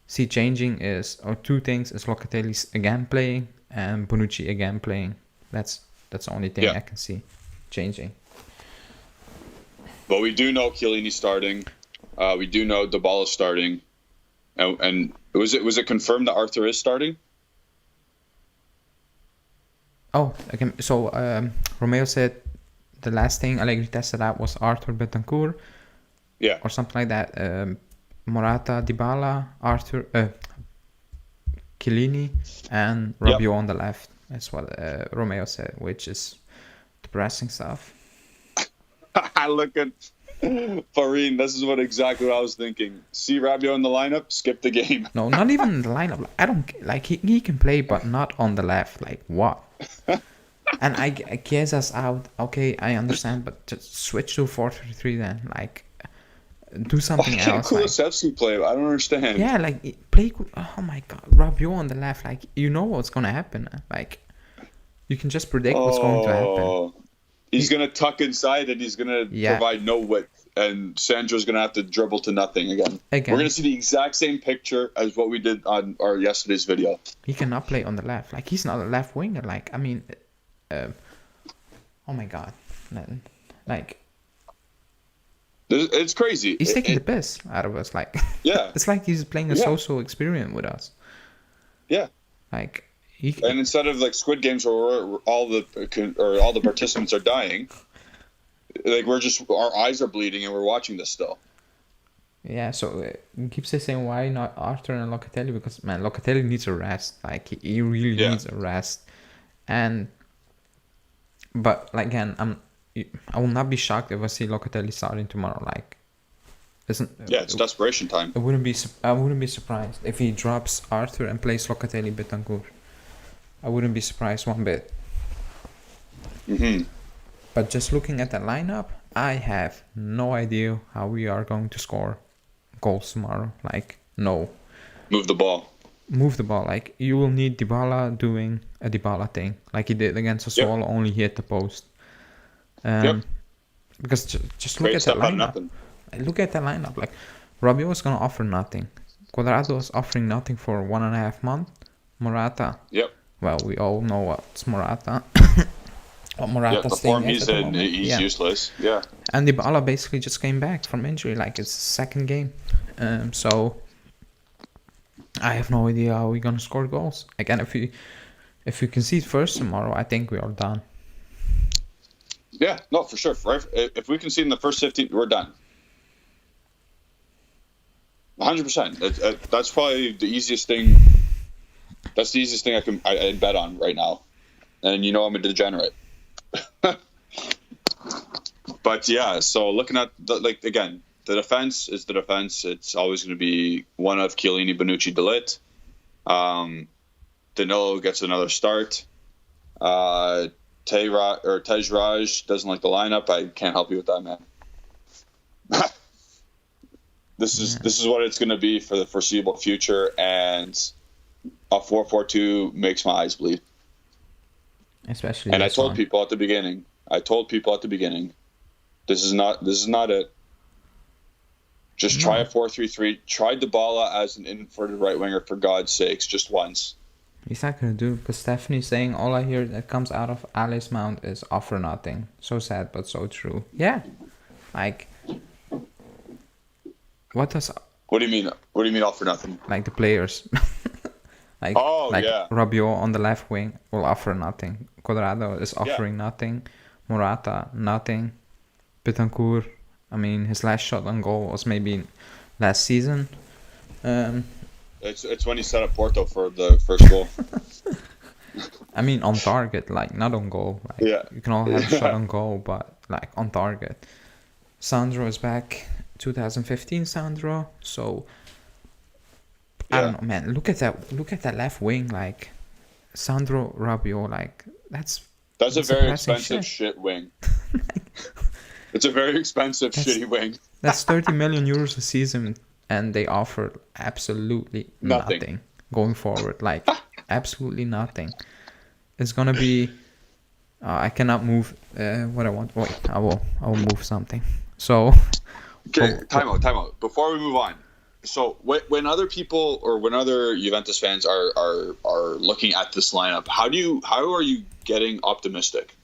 see changing is, or two things, is Locatelli again playing and Bonucci again playing. That's the only thing I can see changing. But we do know Chiellini starting. We do know Dybala starting. And was it confirmed that Arthur is starting? Oh, okay. So Romeo said the last thing Allegri tested out was Arthur Betancourt. Yeah. Or something like that. Morata, Dybala, Arthur, Chiellini, and Rabiot on the left. That's what Romeo said, which is depressing stuff. Look at Farin. This is exactly what I was thinking. See Rabiot in the lineup, skip the game. No, not even in the lineup. I don't like he can play, but not on the left. Like what? And I guess us out. Okay, I understand, but just switch to 4-3-3 then. Like, do something else. Kulusevski play. I don't understand. Yeah, like play. Oh my God, Rabiot on the left. Like you know what's gonna happen. Like you can just predict what's going to happen. He's gonna tuck inside and he's gonna provide no width, and Sandro's gonna have to dribble to nothing again. We're gonna see the exact same picture as what we did on our yesterday's video. He cannot play on the left. Like he's not a left winger. Like I mean, oh my God, man. Like it's crazy. He's taking the piss out of us. Like it's like he's playing a social experiment with us. Yeah, like. And instead of like Squid Games where all the participants are dying, like our eyes are bleeding and we're watching this still. Yeah, so he keeps saying why not Arthur and Locatelli, because man, Locatelli needs a rest. Like he really needs a rest. But like, again, I will not be shocked if I see Locatelli starting tomorrow. Like, it's desperation time. I wouldn't be surprised if he drops Arthur and plays Locatelli Betancourt. I wouldn't be surprised one bit. Mm-hmm. But just looking at the lineup, I have no idea how we are going to score goals tomorrow. Like, no. Move the ball. Like, you will need Dybala doing a Dybala thing. Like he did against Sassuolo, only hit the post. Because just look at the lineup. Look at the lineup. Like, Rabiot is going to offer nothing. Cuadrado is offering nothing for 1.5 months. Morata. Well, we all know what's Morata. What Morata's the form he's in, he's useless. Yeah. And Dybala basically just came back from injury, like it's his second game. So I have no idea how we're gonna score goals. Again, if we concede first tomorrow, I think we are done. Yeah, no, for sure. If we concede in the first 15, we're done. 100%. That's probably the easiest thing. That's the easiest thing I bet on right now. And you know I'm a degenerate. But yeah, so looking at the defense is the defense. It's always going to be one of Chiellini, Bonucci, De Ligt. Danilo gets another start. Tej Raj doesn't like the lineup. I can't help you with that, man. This is what it's going to be for the foreseeable future, and a 4-4-2 makes my eyes bleed. especially And I this told one. people at the beginning. This is not it. Just try a No, 4-3-3. Try Dybala as an inverted right winger for God's sakes, just once. he's not gonna do it because Stephanie's saying all I hear that comes out of Alice Mount is offer nothing. So sad, but so true. Yeah, like what does What do you mean? What do you mean all for nothing? like the players like Oh yeah, Rabiot on the left wing will offer nothing. Cuadrado is yeah. offering nothing. Morata nothing. Betancourt, I mean his last shot on goal was maybe last season. It's when he set up Porto for the first goal. I mean on target, like not on goal. Like Yeah. you can all have a shot on goal, but like on target. Sandro is back, 2015 Sandro. So I don't know, man. Look at that left wing, like Sandro Rabiot, like that's a very depressing expensive shit wing. It's a very expensive shitty wing. That's 30 million euros a season, and they offer absolutely nothing going forward. Like absolutely nothing. It's gonna be. I cannot move what I want. Wait, I will move something. So. Okay, time out. Before we move on, so when other people or when other Juventus fans are looking at this lineup, how are you getting optimistic?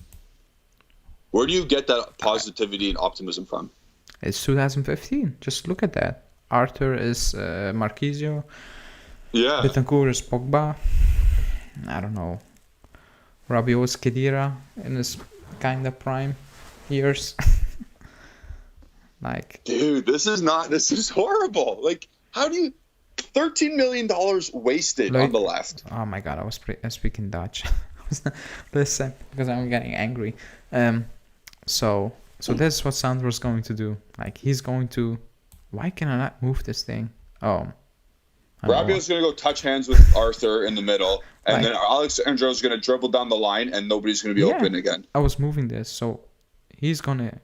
Where do you get that positivity and optimism from? It's 2015. Just look at that. Arthur is Marquisio. Yeah. Betancourt is Pogba. I don't know. Rabiot is Khedira in his kind of prime years. Like, dude, this is horrible. Like, how do you $13 million wasted on the left? Oh my god, I was speaking Dutch. Listen, because I'm getting angry. So this is what Sandro's going to do. Like, he's going to. Why can I not move this thing? Oh. Rabiot's going to go touch hands with Arthur in the middle, and then Alexandro's going to dribble down the line, and nobody's going to be open again. I was moving this, so he's going to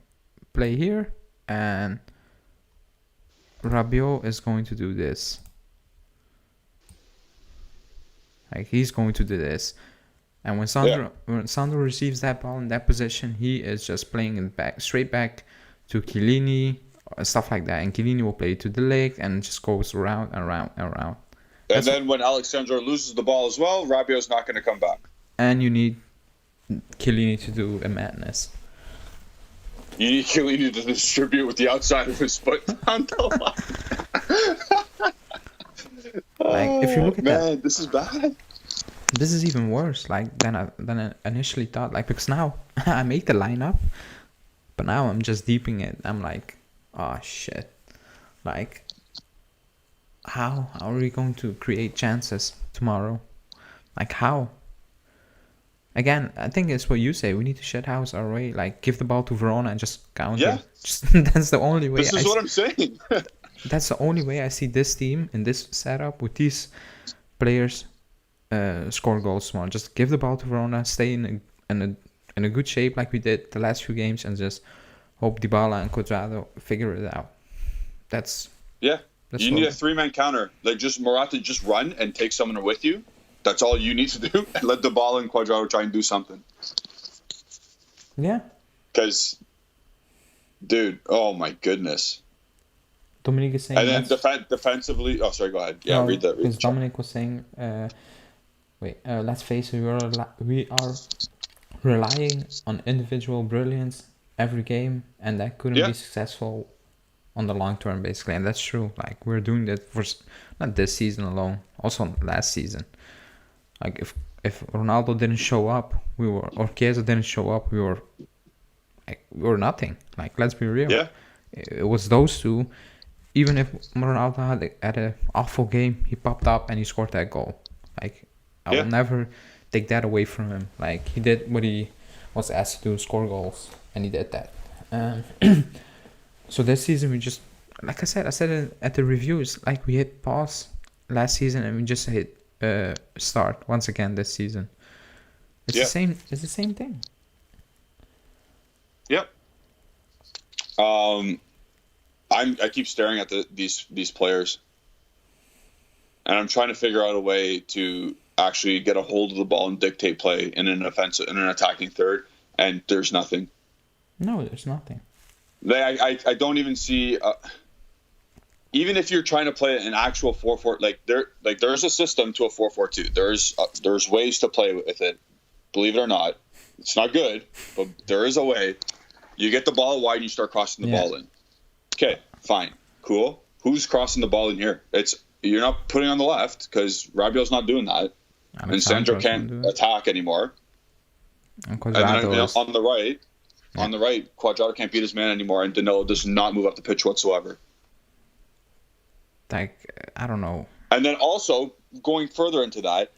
play here, and Rabiot is going to do this. Like, he's going to do this. And when Sandro receives that ball in that position, he is just playing it back, straight back to Chiellini, stuff like that. And Chiellini will play to the leg and just goes around and around and around. And then when Alexandro loses the ball as well, Rabiot's not going to come back. And you need Chiellini to do a madness. You need Chiellini to distribute with the outside of his foot on the line. Like, if you look at that, this is bad. This is even worse, like than I initially thought. Like, because now I make the lineup, but now I'm just deeping it. I'm like, oh shit, like how are we going to create chances tomorrow? Like how? Again, I think it's what you say. We need to shut house our way. Like, give the ball to Verona and just count it. That's the only way. This is what I'm saying. That's the only way I see this team in this setup with these players. Score goals tomorrow. Just give the ball to Verona, stay in a good shape like we did the last few games, and just hope Dybala and Cuadrado figure it out. That's you need a 3-man counter. Like, just Morata, just run and take someone with you. That's all you need to do, and let Dybala and Cuadrado try and do something. Yeah. Because, dude, oh my goodness. Dominic is saying. And then defensively. Oh, sorry. Go ahead. Yeah, read that. Because Dominic was saying. Let's face it, we are relying on individual brilliance every game, and that couldn't be successful on the long term, basically. And that's true. Like, we're doing that for not this season alone, also last season. Like, if Ronaldo didn't show up, or Chiesa didn't show up, we were nothing. Like, let's be real. Yeah. It was those two. Even if Ronaldo had an awful game, he popped up and he scored that goal. Like, I will never take that away from him. Like, he did what he was asked to do, score goals, and he did that. So this season we just, like I said it at the reviews, like we hit pause last season and we just hit start once again this season. It's the same. It's the same thing. Yep. I keep staring at these players, and I'm trying to figure out a way to. actually get a hold of the ball and dictate play in an attacking third, and there's nothing. No, there's nothing. I don't even see. Even if you're trying to play an actual 4-4, there's a system to a 4-4-2. There's ways to play with it. Believe it or not, it's not good, but there is a way. You get the ball wide and you start crossing the ball in. Okay, fine, cool. Who's crossing the ball in here? You're not putting on the left because Rabiot's not doing that, and Sandro can't attack anymore. And then on the right, Quadrado can't beat his man anymore, and Danilo does not move up the pitch whatsoever. I don't know. And then also going further into that,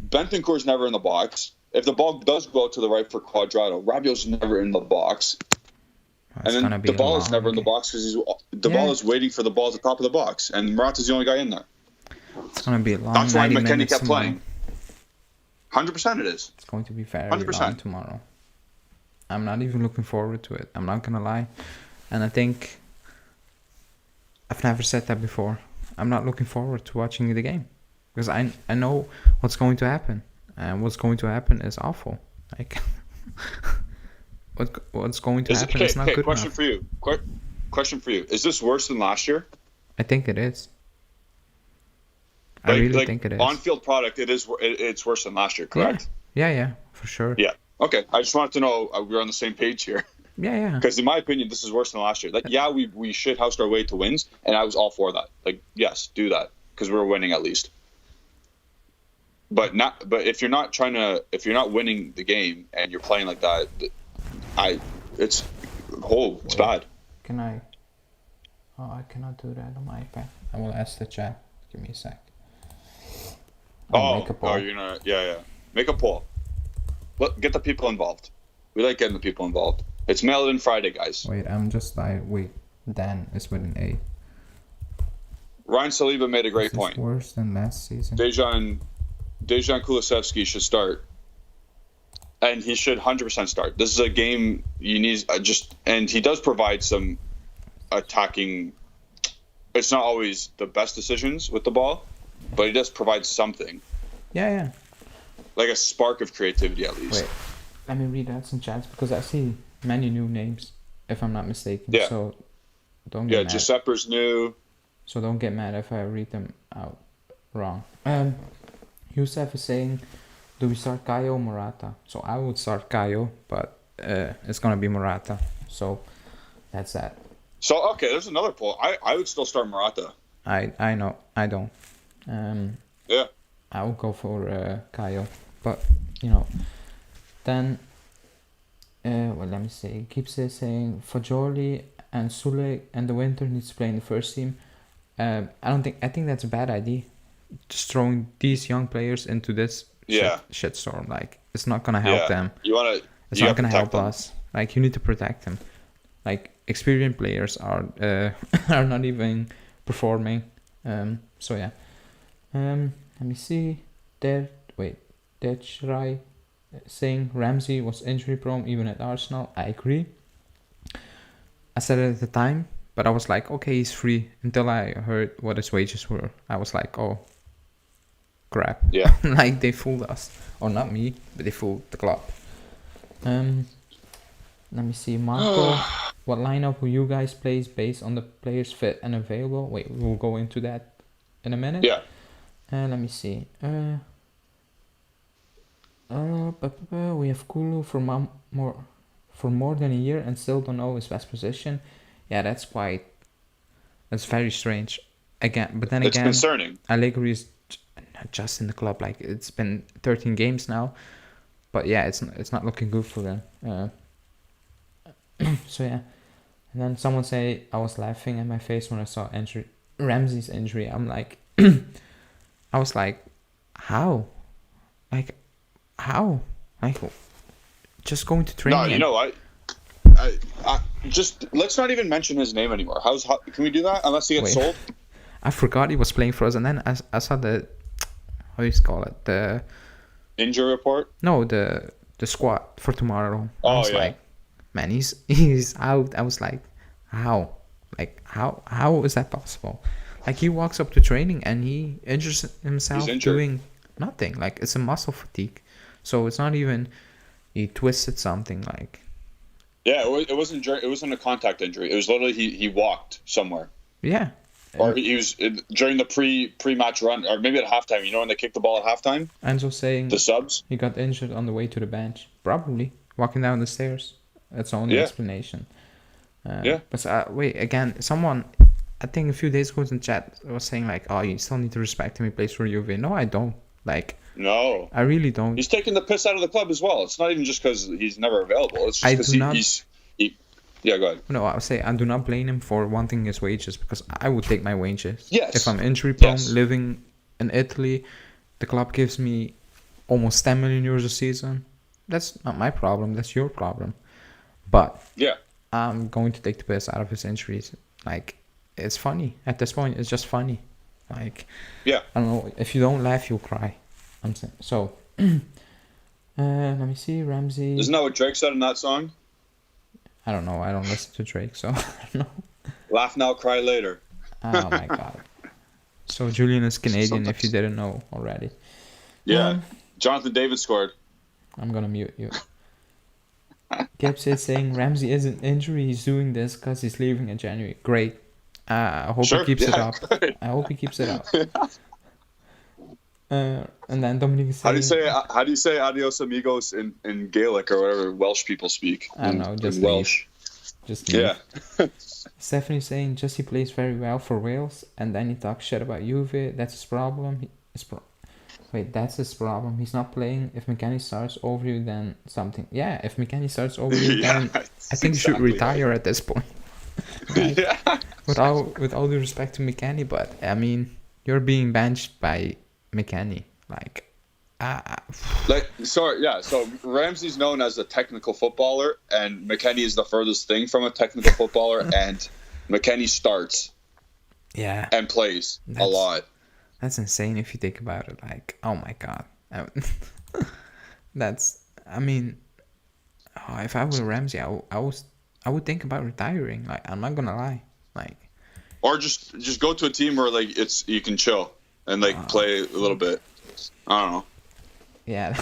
Bentancur's never in the box. If the ball does go out to the right for Quadrado, Rabiot's never in the box. And then the ball is never in the box because the ball is waiting for the ball at the top of the box, and Morata's the only guy in there. It's going to be a long. That's why McKennie kept playing. 100% it is. It's going to be very 100%. Long tomorrow. I'm not even looking forward to it. I'm not going to lie. And I think I've never said that before. I'm not looking forward to watching the game because I know what's going to happen, and what's going to happen is awful. Like what's going to happen is not good enough. Question for you. Is this worse than last year? I think it is. I really think it is. On-field product, it's worse than last year, correct? Yeah, for sure. Yeah. Okay. I just wanted to know we're on the same page here. Yeah. Because in my opinion, this is worse than last year. We should house our way to wins, and I was all for that. Yes, do that because we're winning at least. But if you're not winning the game and you're playing like that, it's bad. Can I? Oh, I cannot do that on my iPad. I will ask the chat. Give me a sec. Make a poll. You're not. Yeah. Make a poll. Get the people involved. We like getting the people involved. It's Mail In Friday, guys. Wait, Dan is with an A. Ryan Saliba made a great point. Worse than last season. Dejan Kulusevski should start. And he should 100% start. This is a game you need and he does provide some attacking. It's not always the best decisions with the ball, but he does provide something. Yeah. Like a spark of creativity at least. Wait, let me read out some chats because I see many new names, if I'm not mistaken. Yeah. So don't get mad. Giuseppe's new. So don't get mad if I read them out wrong. Youssef is saying, do we start Caio or Morata? So I would start Caio, but it's going to be Morata. So that's that. So, okay, there's another poll. I would still start Morata. I know. I don't. Yeah. I would go for Caio. But, then, let me see. Keeps saying, Fajoli and Sule and the Winter needs to play in the first team. I think that's a bad idea. Just throwing these young players into this shitstorm. Like, it's not going to help them. It's not going to help us. Like, you need to protect them. Like, experienced players are not even performing. So, yeah. Let me see. Dechrai saying Ramsey was injury prone even at Arsenal. I agree. I said it at the time, but I was like, okay, he's free. Until I heard what his wages were. I was like, oh, crap. Yeah. Like, they fooled us. Or not me, but they fooled the club. Let me see. Marco, what lineup will you guys play based on the players fit and available? Wait, we'll go into that in a minute. Yeah. Let me see. We have Kulu for more than a year and still don't know his best position. Yeah, that's very strange. It's concerning. Allegri is not just in the club. Like, it's been 13 games now, but yeah, it's not looking good for them. So yeah, and then someone say I was laughing at my face when I saw Ramsey's injury. I'm like, I was like, how? Like, how? Like, just going to training. No, you know what? I just let's not even mention his name anymore. Can we do that? Unless he gets sold. I forgot he was playing for us, and then I saw the how do you call it, the injury report. No, the squad for tomorrow. Oh, I was like, man, he's out. I was like, how? Like, how is that possible? Like, he walks up to training and he injures himself doing nothing. Like, it's a muscle fatigue. So it's not even he twisted something, like. Yeah, it wasn't a contact injury. It was literally he walked somewhere. Yeah. Or he was during the pre-match run, or maybe at halftime. You know when they kick the ball at halftime? Enzo saying the subs. He got injured on the way to the bench. Probably walking down the stairs. That's the only explanation. But wait, again, someone, I think a few days ago in the chat was saying like, "Oh, you still need to respect him. He plays for Juve." No, I don't. Like, no, I really don't. He's taking the piss out of the club as well. It's not even just because he's never available. It's just because Yeah, go ahead. No, I would say I do not blame him for wanting his wages, because I would take my wages. Yes. If I'm injury prone, living in Italy, the club gives me almost 10 million euros a season. That's not my problem. That's your problem. But I'm going to take the piss out of his injuries. Like, it's funny. At this point, it's just funny. Like, I don't know. If you don't laugh, you'll cry. I'm saying. So, let me see. Ramsey. Isn't that what Drake said in that song? I don't know. I don't listen to Drake, so I don't know. Laugh now, cry later. Oh my god. So Julian is Canadian, if you didn't know already. Yeah. Jonathan David scored. I'm gonna mute you. Gibbs is saying Ramsey isn't injury. He's doing this because he's leaving in January. Great. I hope he keeps it up. Good. I hope he keeps it up. And then Dominic is saying, how do you say adios amigos in Gaelic or whatever Welsh people speak? I don't know, just Welsh. Just leave. Stephanie saying Jesse plays very well for Wales, and then he talks shit about Juve. That's his problem. That's his problem. He's not playing. If McKennie starts over you, then something. Yeah, if McKennie starts over you, then I think you should retire at this point. With all due respect to McKennie, but I mean, you're being benched by McKennie. So Ramsey's known as a technical footballer, and McKennie is the furthest thing from a technical footballer, and McKennie starts and plays a lot. That's insane if you think about it. Like, oh my god. If I were Ramsey, I would think about retiring. Like, I'm not gonna lie. Like, or just go to a team where like you can chill and like play a little bit. I don't know. Yeah.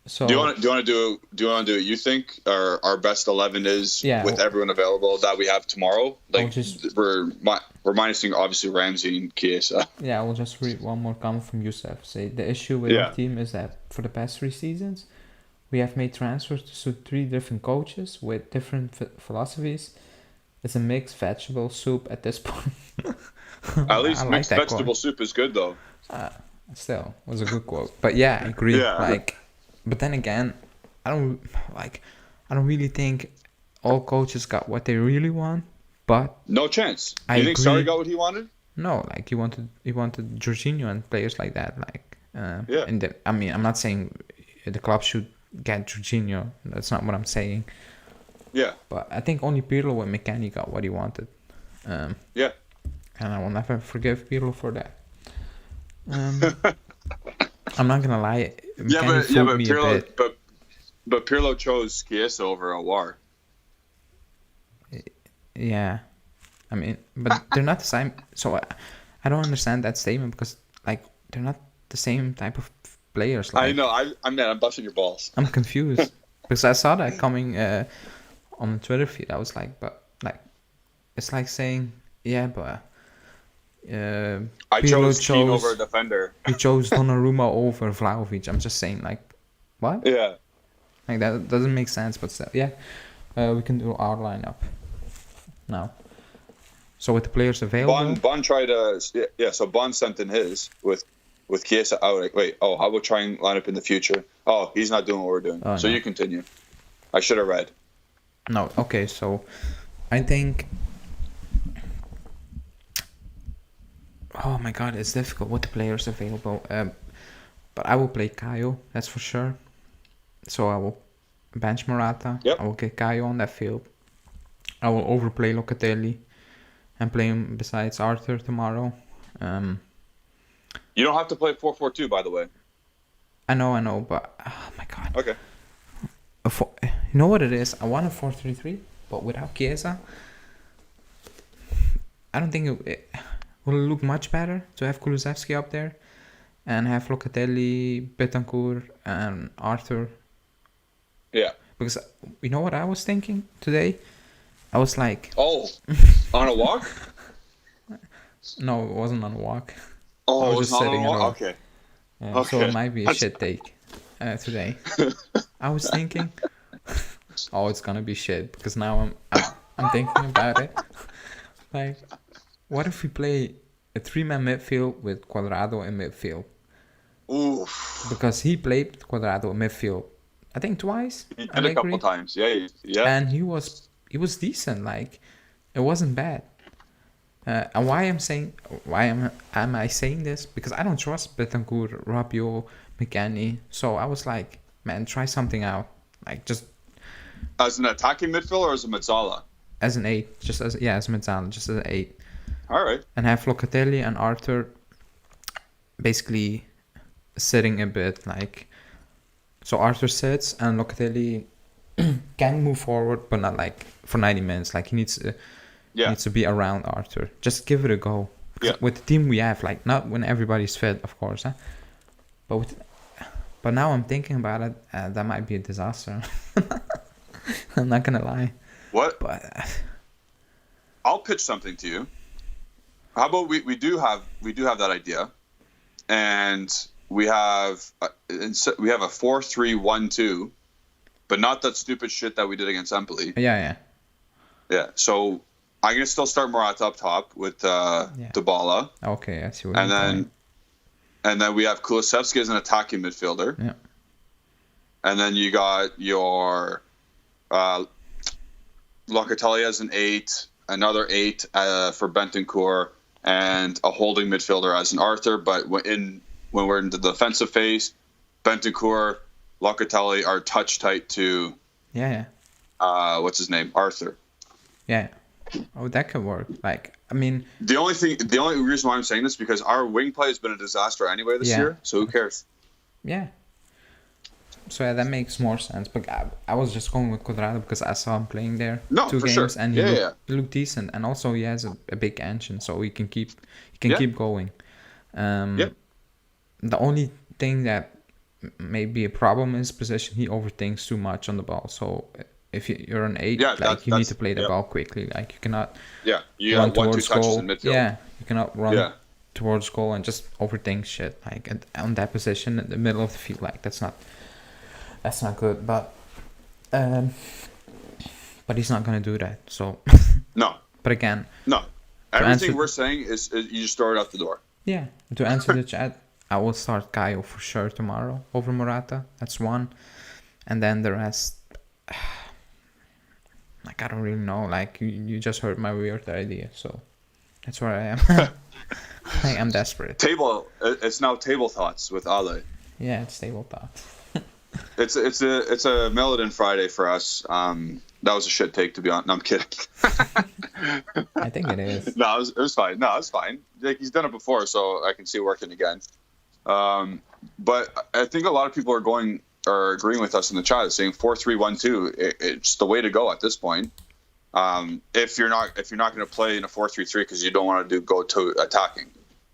So do you want to do it? You think our best 11 is with everyone available that we have tomorrow? Like, we're minusing obviously Ramsey and Chiesa. Yeah, I will just read one more comment from Youssef. Say the issue with our team is that for the past 3 seasons, we have made transfers to suit 3 different coaches with different philosophies. It's a mixed vegetable soup at this point. At least mixed vegetable soup is good though. Still, it was a good quote. But yeah, I agree. But then again, I don't really think all coaches got what they really want. But no chance. You think Sarri got what he wanted? No, like he wanted Jorginho and players like that. Like, I'm not saying the club should get Jorginho. That's not what I'm saying. Yeah. But I think only Pirlo and McKennie got what he wanted. And I will never forgive Pirlo for that. I'm not gonna lie. But Pirlo chose Chiesa over Aouar. Yeah, I mean, but they're not the same. So I don't understand that statement, because like they're not the same type of players. Like, I know. I'm busting your balls. I'm confused because I saw that coming on the Twitter feed. I was like, but like, it's like saying, but. I chose King over a defender. He chose Donnarumma over Vlahovic. I'm just saying, like, what? Yeah. Like, that doesn't make sense, but still, we can do our lineup now. So with the players available, Bon tried to So Bon sent in his with Chiesa out. Like, wait, how about trying line up in the future? Oh, he's not doing what we're doing. So you continue. I should have read. No, okay. So I think. Oh my god, it's difficult with the players available. But I will play Caio, that's for sure. So I will bench Morata. I will get Caio on that field. I will overplay Locatelli and play him besides Arthur tomorrow. You don't have to play 4-4-2, by the way. I know, but oh my god. Okay. You know what it is? I want a 4-3-3, but without Chiesa. I don't think will look much better to have Kulusevski up there and have Locatelli, Betancourt, and Arthur. Yeah. Because you know what I was thinking today? I was like... Oh, on a walk? No, it wasn't on a walk. Oh, it was not on a walk? Okay. Yeah, so it might be a shit take today. I was thinking, oh, it's gonna be shit because now I'm thinking about it. Like, what if we play a 3-man midfield with Cuadrado in midfield? Oof. Because he played Cuadrado in midfield, I think twice. He did a couple times, yeah. And he was decent. Like, it wasn't bad. And why am I saying this? Because I don't trust Betancourt, Rabiot, McKennie. So I was like, man, try something out. Like, just as an attacking midfielder or as a Mezzala? As an 8, as Mezzala, just as an 8. All right. And have Locatelli and Arthur basically sitting a bit, like, so Arthur sits and Locatelli can move forward, but not like for 90 minutes. Like, he needs to be around Arthur. Just give it a go. Yeah. With the team we have, like, not when everybody's fit, of course, huh? But now I'm thinking about it, that might be a disaster. I'm not gonna lie. What? But I'll pitch something to you. How about we do have that idea, and we have a 4-3-1-2, but not that stupid shit that we did against Empoli. Yeah. So I'm gonna still start Morata up top with Dybala. Okay, I see what and you're then doing. And then we have Kulusevski as an attacking midfielder. Yeah. And then you got your Locatelli as an 8, another 8 for Bentancur, and a holding midfielder as an Arthur. But when we're in the defensive phase, Bentancur, Locatelli are touch tight to what's his name, Arthur. Yeah. Oh, that could work. Like, I mean, the only reason why I'm saying this is because our wing play has been a disaster anyway this year. So who cares? Yeah. So that makes more sense. But I was just going with Cuadrado because I saw him playing there 2 games, sure. And he looked decent, and also he has a big engine, so he can keep going. The only thing that may be a problem is position. He overthinks too much on the ball. So if you're an 8, you need to play the ball quickly. Like, you cannot run towards goal. In midfield. Yeah, you cannot run towards goal and just overthink shit. Like, on that position in the middle of the field, like, that's not good. But he's not gonna do that. So no. But again, no. Everything we're saying is you just throw it out the door. Yeah. To answer the chat, I will start Caio for sure tomorrow over Morata. That's one, and then the rest. Like, I don't really know. Like, you just heard my weird idea, so that's where I am. I am desperate. It's now table thoughts with Ale. Yeah, it's table thoughts. It's a Melodin Friday for us. That was a shit take, to be honest. No, I'm kidding. I think it is. No, it was fine. No, it's fine. Like, he's done it before, so I can see it working again. But I think a lot of people are agreeing with us in the chat, saying 4-3-1-2. It's the way to go at this point. If you're not going to play in a 4-3-3 because you don't want to go to attacking.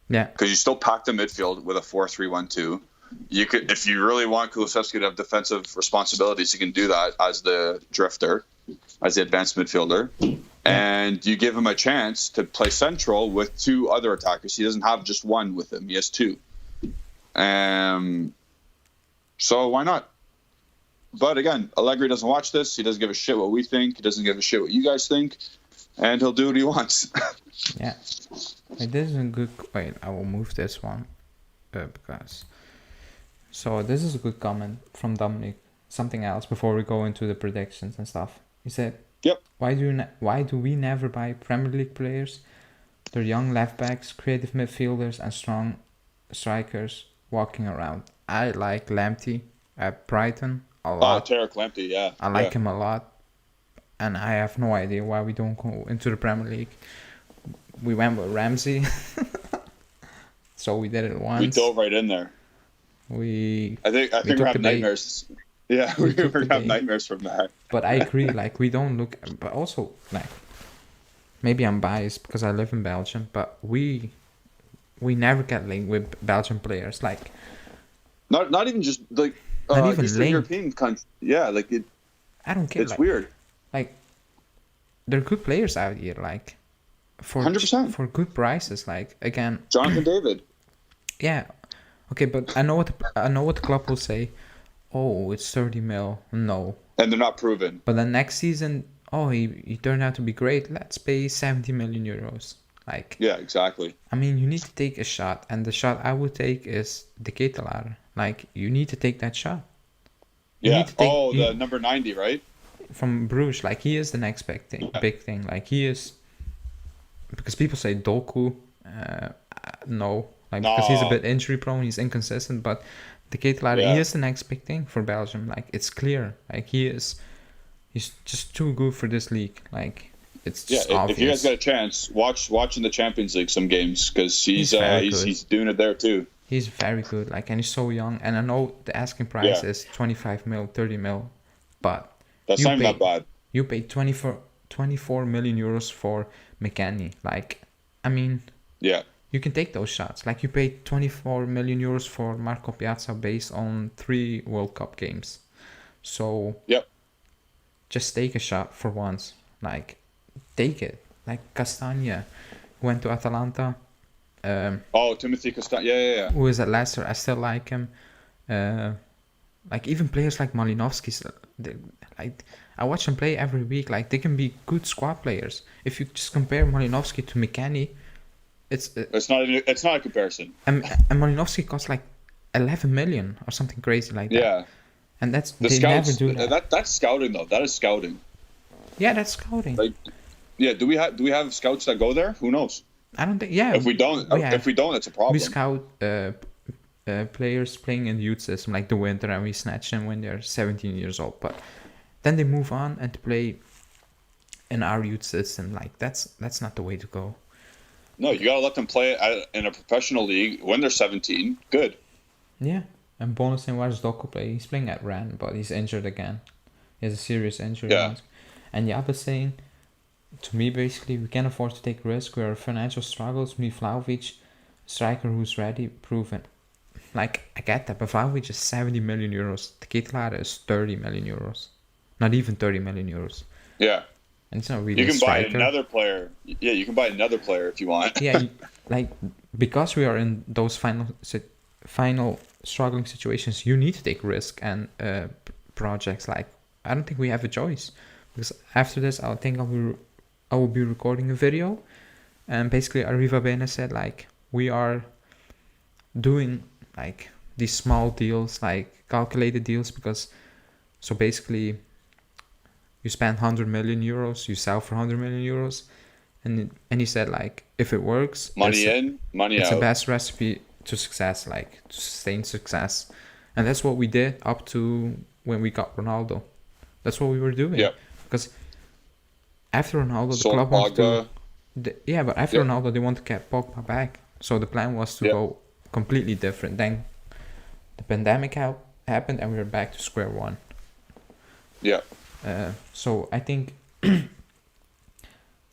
Yeah. Because you still pack the midfield with a 4-3-1-2. You could, if you really want Kulusevski to have defensive responsibilities, you can do that as the drifter, as the advanced midfielder, and you give him a chance to play central with 2 other attackers. He doesn't have just one with him; he has 2. So why not? But again, Allegri doesn't watch this. He doesn't give a shit what we think. He doesn't give a shit what you guys think, and he'll do what he wants. Yeah. Wait, this is a good. Wait, I will move this one because. So this is a good comment from Dominic. Something else before we go into the predictions and stuff. He said, "Yep. Why do we never buy Premier League players? They're young left backs, creative midfielders, and strong strikers walking around. I like Lamptey at Brighton a lot. Tarek Lamptey, yeah. I like him a lot, and I have no idea why we don't go into the Premier League. We went with Ramsey, so we did it once. We dove right in there. I think we're having nightmares. Yeah, we're gonna have nightmares from that. But I agree, like, we don't look, but also, like, maybe I'm biased because I live in Belgium, but we never get linked with Belgian players. Like, not even just like not even Eastern linked. European country. Yeah, like it. I don't care. It's like, weird. Like, there are good players out here. Like, for 100%. for good prices. Like, again, Jonathan David. yeah, okay, but I know what the club will say. Oh, it's 30 mil. No. And they're not proven. But then next season, oh, he turned out to be great. Let's pay 70 million euros. Like, yeah, exactly. I mean, you need to take a shot, and the shot I would take is the Ketelaar. Like, you need to take that shot. Yeah. The number 90, right? From Bruges. Like, he is the next big thing. Yeah. Big thing. Like, he is, because people say Doku. No. Like, because he's a bit injury prone, he's inconsistent, but the Ketelaar, he is the next big thing for Belgium. Like, it's clear. Like, he's just too good for this league. Like, it's just obvious. If you guys got a chance, watch in the Champions League some games, because he's doing it there too. He's very good. Like, and he's so young. And I know the asking price is 25 mil, 30 mil, but that's not that bad. You pay 24 million euros for McKennie. Like, I mean, yeah, you can take those shots. Like, you paid 24 million euros for Marco Piazza based on 3 World Cup games. So, just take a shot for once. Like, take it. Like, Castagna went to Atalanta. Timothy Castagna. Yeah. Who is at Leicester. I still like him. Like, even players like Malinovskis, like, I watch them play every week. Like, they can be good squad players. If you just compare Malinovsky to McKennie, it's not a comparison. And Malinovsky costs like 11 million or something crazy like that. Yeah. And they never do that. That's scouting though. That is scouting. Yeah, that's scouting. Like, yeah, do we have scouts that go there? Who knows? I don't think. Yeah. If we don't, it's a problem. We scout players playing in the youth system like the winter, and we snatch them when they're 17 years old. But then they move on and to play in our youth system. Like, that's not the way to go. No, you gotta let them play in a professional league when they're 17. Good. Yeah, and bonus in where's Doku play? He's playing at Rennes, but he's injured again. He has a serious injury. Yeah. And Jaap is saying, to me, basically, we can't afford to take risk. We are financial struggles. We need Vlahovic, striker who's ready, proven. Like, I get that, but Vlahovic is 70 million euros. The Ketelaar is 30 million euros. Not even 30 million euros. Yeah. And it's not really you can buy another player. Yeah, you can buy another player if you want. Yeah, like, because we are in those final struggling situations, you need to take risk and projects. Like, I don't think we have a choice, because after this, I think I will be recording a video, and basically Arriva Bene said, like, we are doing like these small deals, like calculated deals, because so basically you spend 100 million euros, you sell for 100 million euros, and he said, like, if it works, money in, money it's out. The best recipe to success, like to sustain success. And that's what we did up to when we got Ronaldo. That's what we were doing. Yeah. Because after Ronaldo, the club wanted to... but after Ronaldo, they want to get Pogba back. So the plan was to go completely different. Then the pandemic happened and we were back to square one. Yeah. So I think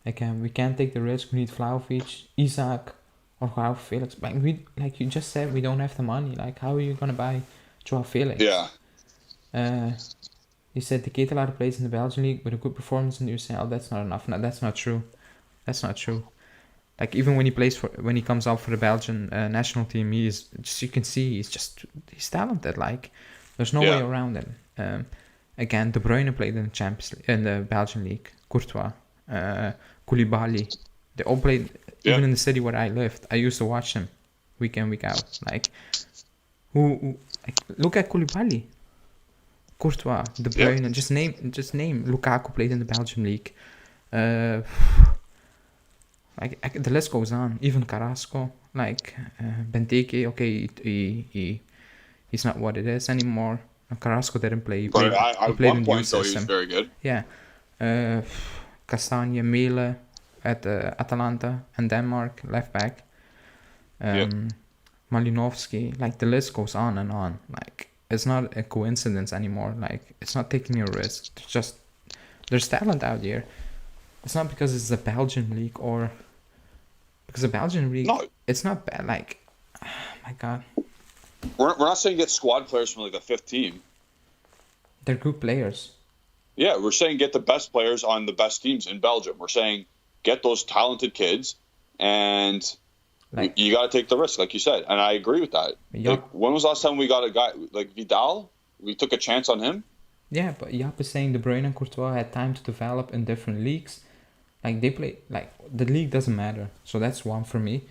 again, we can't take the risk. We need Vlahovic, Isaac, or Joao Felix. Like you just said, we don't have the money. Like, how are you gonna buy Joao Felix? Yeah. You said the Ketelaar plays in the Belgian league with a good performance in the UCL. That's not enough. No, that's not true. That's not true. Like, even when he comes out for the Belgian national team, you can see he's talented. Like, there's no way around it. Again, De Bruyne played in the Champions League, in the Belgian league. Courtois, Koulibaly, they all played. Even in the city where I lived, I used to watch them week in, week out. Like, look at Koulibaly, Courtois, De Bruyne. Just name. Lukaku played in the Belgian league. The list goes on. Even Carrasco, like Benteke. Okay, he's not what it is anymore. Carrasco didn't play. He played in the youth system. He was very good. Yeah. Castagna, Mele at Atalanta and Denmark, left back. Malinovsky. Like, the list goes on and on. Like, it's not a coincidence anymore. Like, it's not taking a risk. There's talent out here. It's not because it's the Belgian league or because the Belgian league. No, it's not bad. Like, oh my God, we're not saying get squad players from like the 5th team. they're good players. Yeah, we're saying get the best players on the best teams in Belgium. We're saying get those talented kids, and Like, you got to take the risk, like you said. And I agree with that. Yep. Like, when was the last time we got a guy like Vidal? We took a chance on him. Yeah, but Jaap is saying De Bruyne and Courtois had time to develop in different leagues. Like, they play, like, the league doesn't matter. So that's one for me.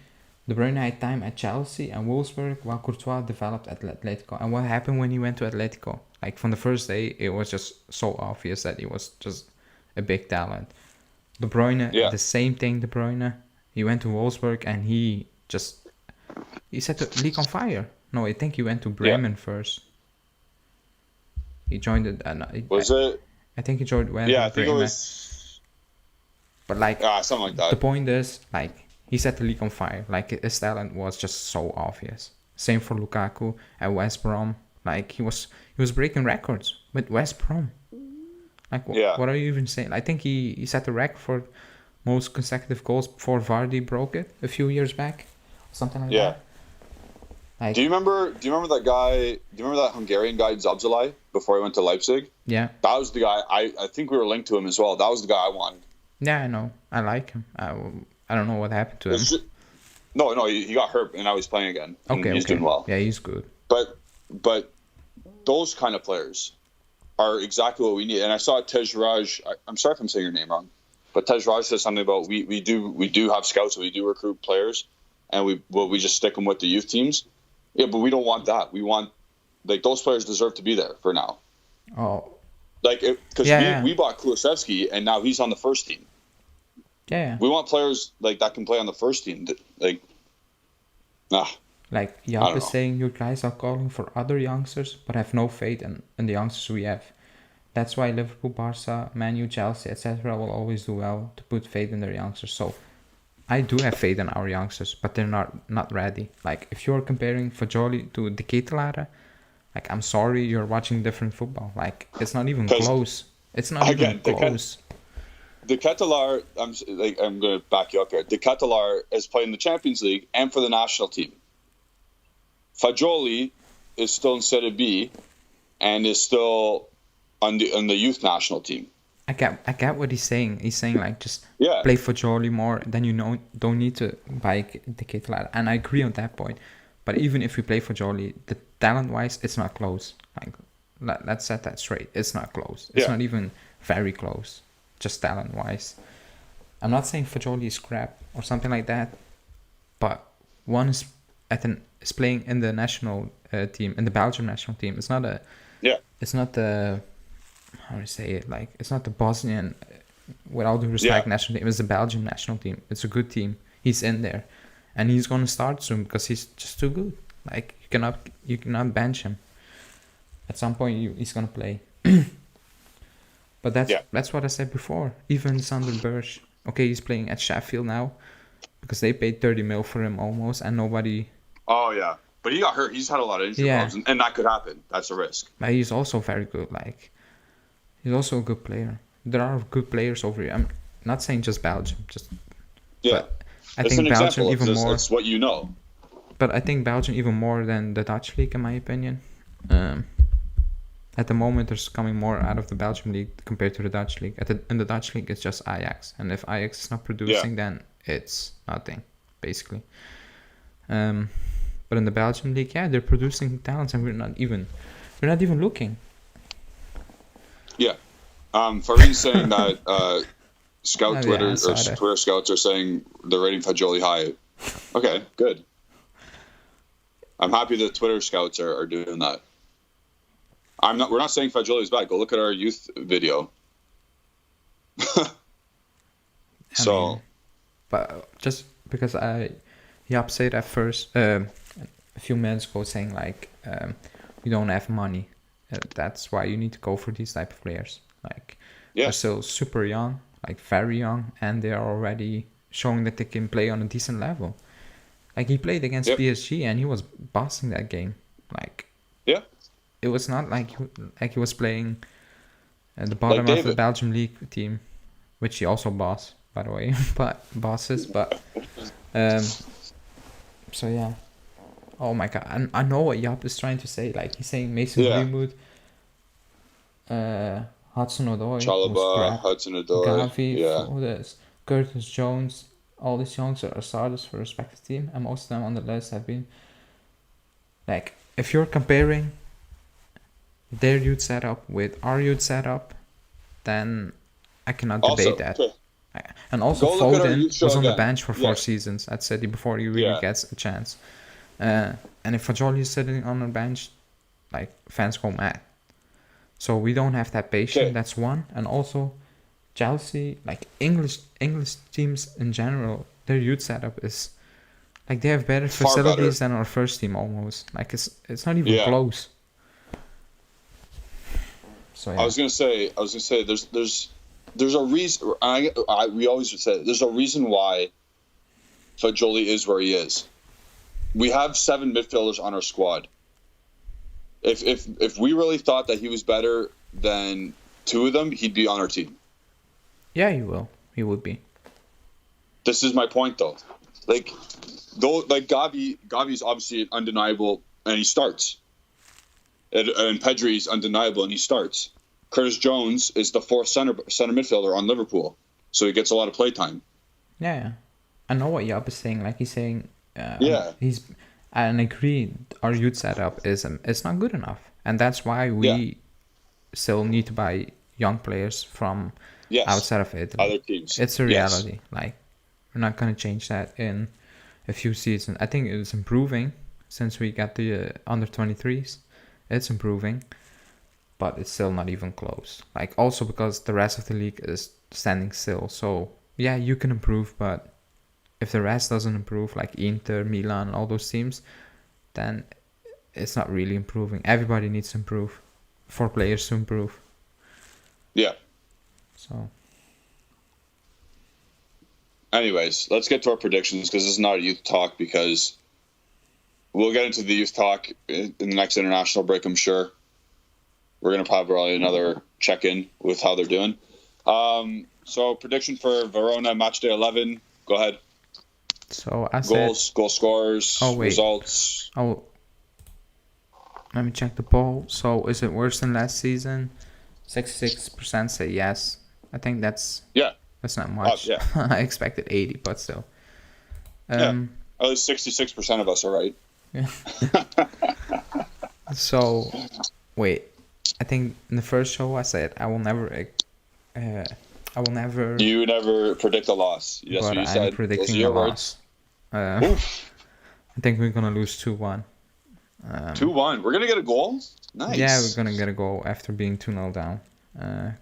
De Bruyne had time at Chelsea and Wolfsburg, while Courtois developed at Atletico. And what happened when he went to Atletico? Like, from the first day, it was just so obvious that he was just a big talent. De Bruyne, the same thing, De Bruyne. He went to Wolfsburg and he set the league on fire. No, I think he went to Bremen first. He joined it. I think he joined when. Yeah, I think it was. But like, something like that. The point is, like, he set the league on fire. Like, his talent was just so obvious. Same for Lukaku at West Brom. Like, he was breaking records with West Brom. Like, what are you even saying? I think he set the record for most consecutive goals before Vardy broke it a few years back, something like that. Like, do you remember that guy? Do you remember that Hungarian guy Zabzalai before he went to Leipzig? Yeah, that was the guy. I think we were linked to him as well. That was the guy I wanted. Yeah, I know. I like him. I don't know what happened to him. No, he got hurt and now he's playing again. And he's doing well. Yeah, he's good. But those kind of players are exactly what we need. And I saw Tejraj. I'm sorry if I'm saying your name wrong, but Tejraj said something about we do have scouts, we do recruit players, and we just stick them with the youth teams. Yeah, but we don't want that. We want, like, those players deserve to be there for now. Oh, like, because we bought Kulusevski and now he's on the first team. Yeah. We want players like that can play on the first team. Like Jaap is saying, you guys are calling for other youngsters, but have no faith in the youngsters we have. That's why Liverpool, Barca, Man U, Chelsea, etc. will always do well to put faith in their youngsters. So I do have faith in our youngsters, but they're not ready. Like, if you're comparing Fajoli to De Ketelaere, like, I'm sorry, you're watching different football. Like, it's not even close. It's not even close. De Ketelaere, I'm going to back you up here. De Ketelaere is playing the Champions League and for the national team. Fajoli is still in Serie B and is still on the youth national team. I get what he's saying. He's saying, like, just play Fajoli more, then don't need to buy De Ketelaere. And I agree on that point. But even if we play Fajoli, the talent-wise, it's not close. Like, let's set that straight. It's not close. It's not even very close, just talent-wise. I'm not saying Fajoli is crap or something like that, but one is playing in the national team, in the Belgium national team. It's not the how do I say it? Like, it's not the Bosnian, with all due respect, national team. It's the Belgian national team. It's a good team. He's in there, and he's gonna start soon because he's just too good. Like, you cannot bench him. At some point, he's gonna play. But that's what I said before. Even Sander Berge, okay, he's playing at Sheffield now because they paid 30 mil for him almost, and nobody. Oh yeah, but he got hurt. He's had a lot of injury problems, and that could happen. That's a risk. But he's also very good. Like, he's also a good player. There are good players over here. I'm not saying just Belgium, but I think Belgium even more. It's what you know. But I think Belgium even more than the Dutch league, in my opinion. At the moment, there's coming more out of the Belgium league compared to the Dutch league. In the Dutch league, it's just Ajax, and if Ajax is not producing, then it's nothing, basically. But in the Belgium league, they're producing talents, and we're not even looking. Yeah, Farid's saying that Twitter scouts are saying they're rating Fajoli high. Okay, good. I'm happy that Twitter scouts are doing that. We're not saying Fajoli is bad. Go look at our youth video. But just because Jaap said at first a few minutes ago, saying like we don't have money. That's why you need to go for these type of players. Like, they're still super young, like very young, and they are already showing that they can play on a decent level. Like, he played against PSG and he was bossing that game. Like, it was not like he was playing at the bottom of the Belgium league team. which he also boss, by the way, but bosses. But so yeah. Oh my god, I know what Yap is trying to say. Like he's saying Mason Greenwood, Hudson-Odoi, Chalobah, Hudson-Odoi, Gavi, Fodes, Curtis Jones. All these youngsters are starters for respective team, and most of them on the list have been. Like, if you're comparing their youth setup with our youth setup, then I cannot debate that. And also, Foden was on the bench for 4 seasons at City before he really gets a chance. And if Fajoli is sitting on the bench, like, fans go mad. So we don't have that patience. That's one. And also, Chelsea, like English teams in general, their youth setup is like they have better facilities than our first team almost. Like it's not even close. So I was gonna say there's a reason. We always would say there's a reason why Fajoli is where he is. We have 7 midfielders on our squad. If we really thought that he was better than 2 of them, he'd be on our team. Yeah, he will. He would be. This is my point, though. Gavi's obviously undeniable, and he starts. And Pedri's undeniable, and he starts. Curtis Jones is the 4th center midfielder on Liverpool, so he gets a lot of playtime. Yeah. I know what Yap is saying. Like he's saying, and I agree. Our youth setup it's not good enough, and that's why we still need to buy young players from outside of Italy. Other teams. It's a reality. Like we're not gonna change that in a few seasons. I think it's improving since we got the under 23s. It's improving, but it's still not even close. Like also because the rest of the league is standing still. So yeah, you can improve, but if the rest doesn't improve, like Inter, Milan, all those teams, then it's not really improving. Everybody needs to improve for players to improve. Yeah. So. Anyways, let's get to our predictions because this is not a youth talk because we'll get into the youth talk in the next international break, I'm sure. We're going to probably another check-in with how they're doing. So prediction for Verona Matchday 11. Go ahead. So I said... Goal scorers, results. Oh, let me check the poll. So is it worse than last season? 66% say yes. I think that's not much. I expected 80, but still. At least 66% of us are right. Yeah. So, wait. I think in the first show I said I will never. You never predict a loss. Yes, but you I'm said. predicting a loss. I think we're gonna lose 2-1. 2-1. We're gonna get a goal. Nice. Yeah, we're gonna get a goal after being 2-0 down.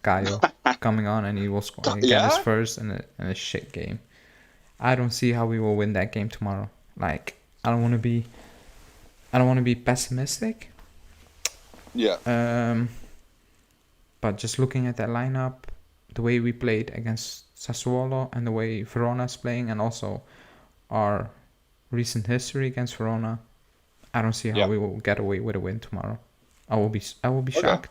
Caio coming on and he will score again his first in a shit game. I don't see how we will win that game tomorrow. Like I don't want to be pessimistic. Yeah. But just looking at that lineup, the way we played against Sassuolo and the way Verona's playing, and also our recent history against Verona, I don't see how we will get away with a win tomorrow. I will be shocked.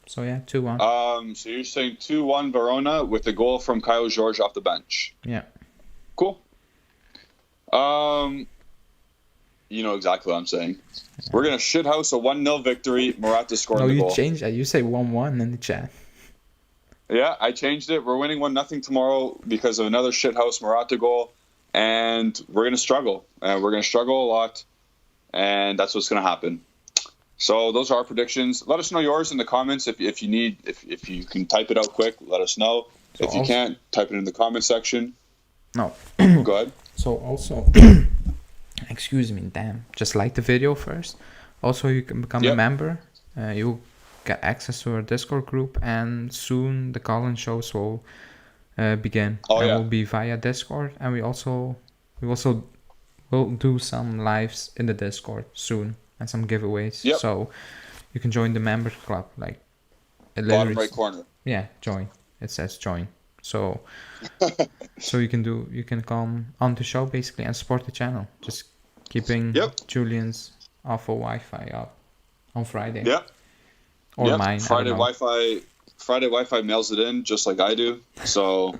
So yeah, 2-1. So you're saying 2-1 Verona with a goal from Kyle George off the bench. Yeah. Cool. You know exactly what I'm saying. Yeah. We're gonna shithouse a 1-0 victory. Morata scoring the goal. No, you changed that. You say 1-1 in the chat. Yeah, I changed it. We're winning 1-0 tomorrow because of another shithouse Morata goal, and we're gonna struggle. And we're gonna struggle a lot, and that's what's gonna happen. So those are our predictions. Let us know yours in the comments if you need. If you can type it out quick, let us know. So if you can't, type it in the comment section. No. Go ahead. So also, excuse me, damn. Just like the video first. Also, you can become a member. You'll get access to our Discord group, and soon the call-in shows will begin. Will be via Discord, and we also will do some lives in the Discord soon. And some giveaways. Yep. So you can join the member club. Like bottom right corner. Yeah, join. It says join. So so you can come on the show basically and support the channel. Just keeping Julian's awful Wi-Fi up on Friday. Yep. Or mine. Friday Wi-Fi. Friday Wi-Fi mails it in just like I do. So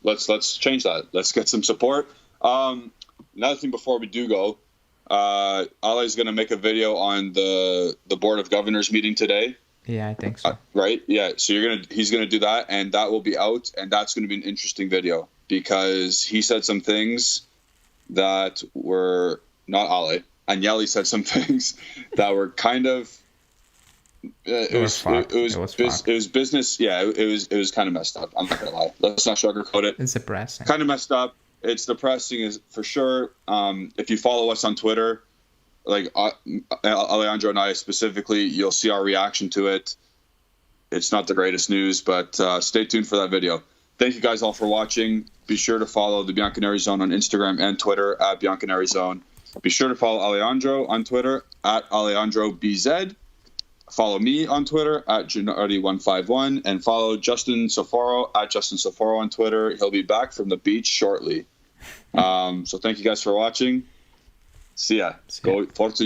let's change that. Let's get some support. Another thing before we do go, Ali's going to make a video on the Board of Governors meeting today. Yeah, I think so. Right? Yeah. So he's gonna do that, and that will be out, and that's going to be an interesting video because he said some things that were not Ali. Agnelli said some things that were kind of it was business. Yeah, it was kind of messed up. I'm not gonna lie. Let's not sugarcoat it. It's depressing. Kind of messed up. It's depressing, is for sure. If you follow us on Twitter, like Alejandro and I specifically, you'll see our reaction to it. It's not the greatest news, but stay tuned for that video. Thank you guys all for watching. Be sure to follow the Bianconeri Zone on Instagram and Twitter at Bianconeri Zone. Be sure to follow Alejandro on Twitter at AlejandroBZ. Follow me on Twitter at Gennardi151 and follow Justin Soforo at Justin Soforo on Twitter. He'll be back from the beach shortly. So thank you guys for watching. See ya. Go Forza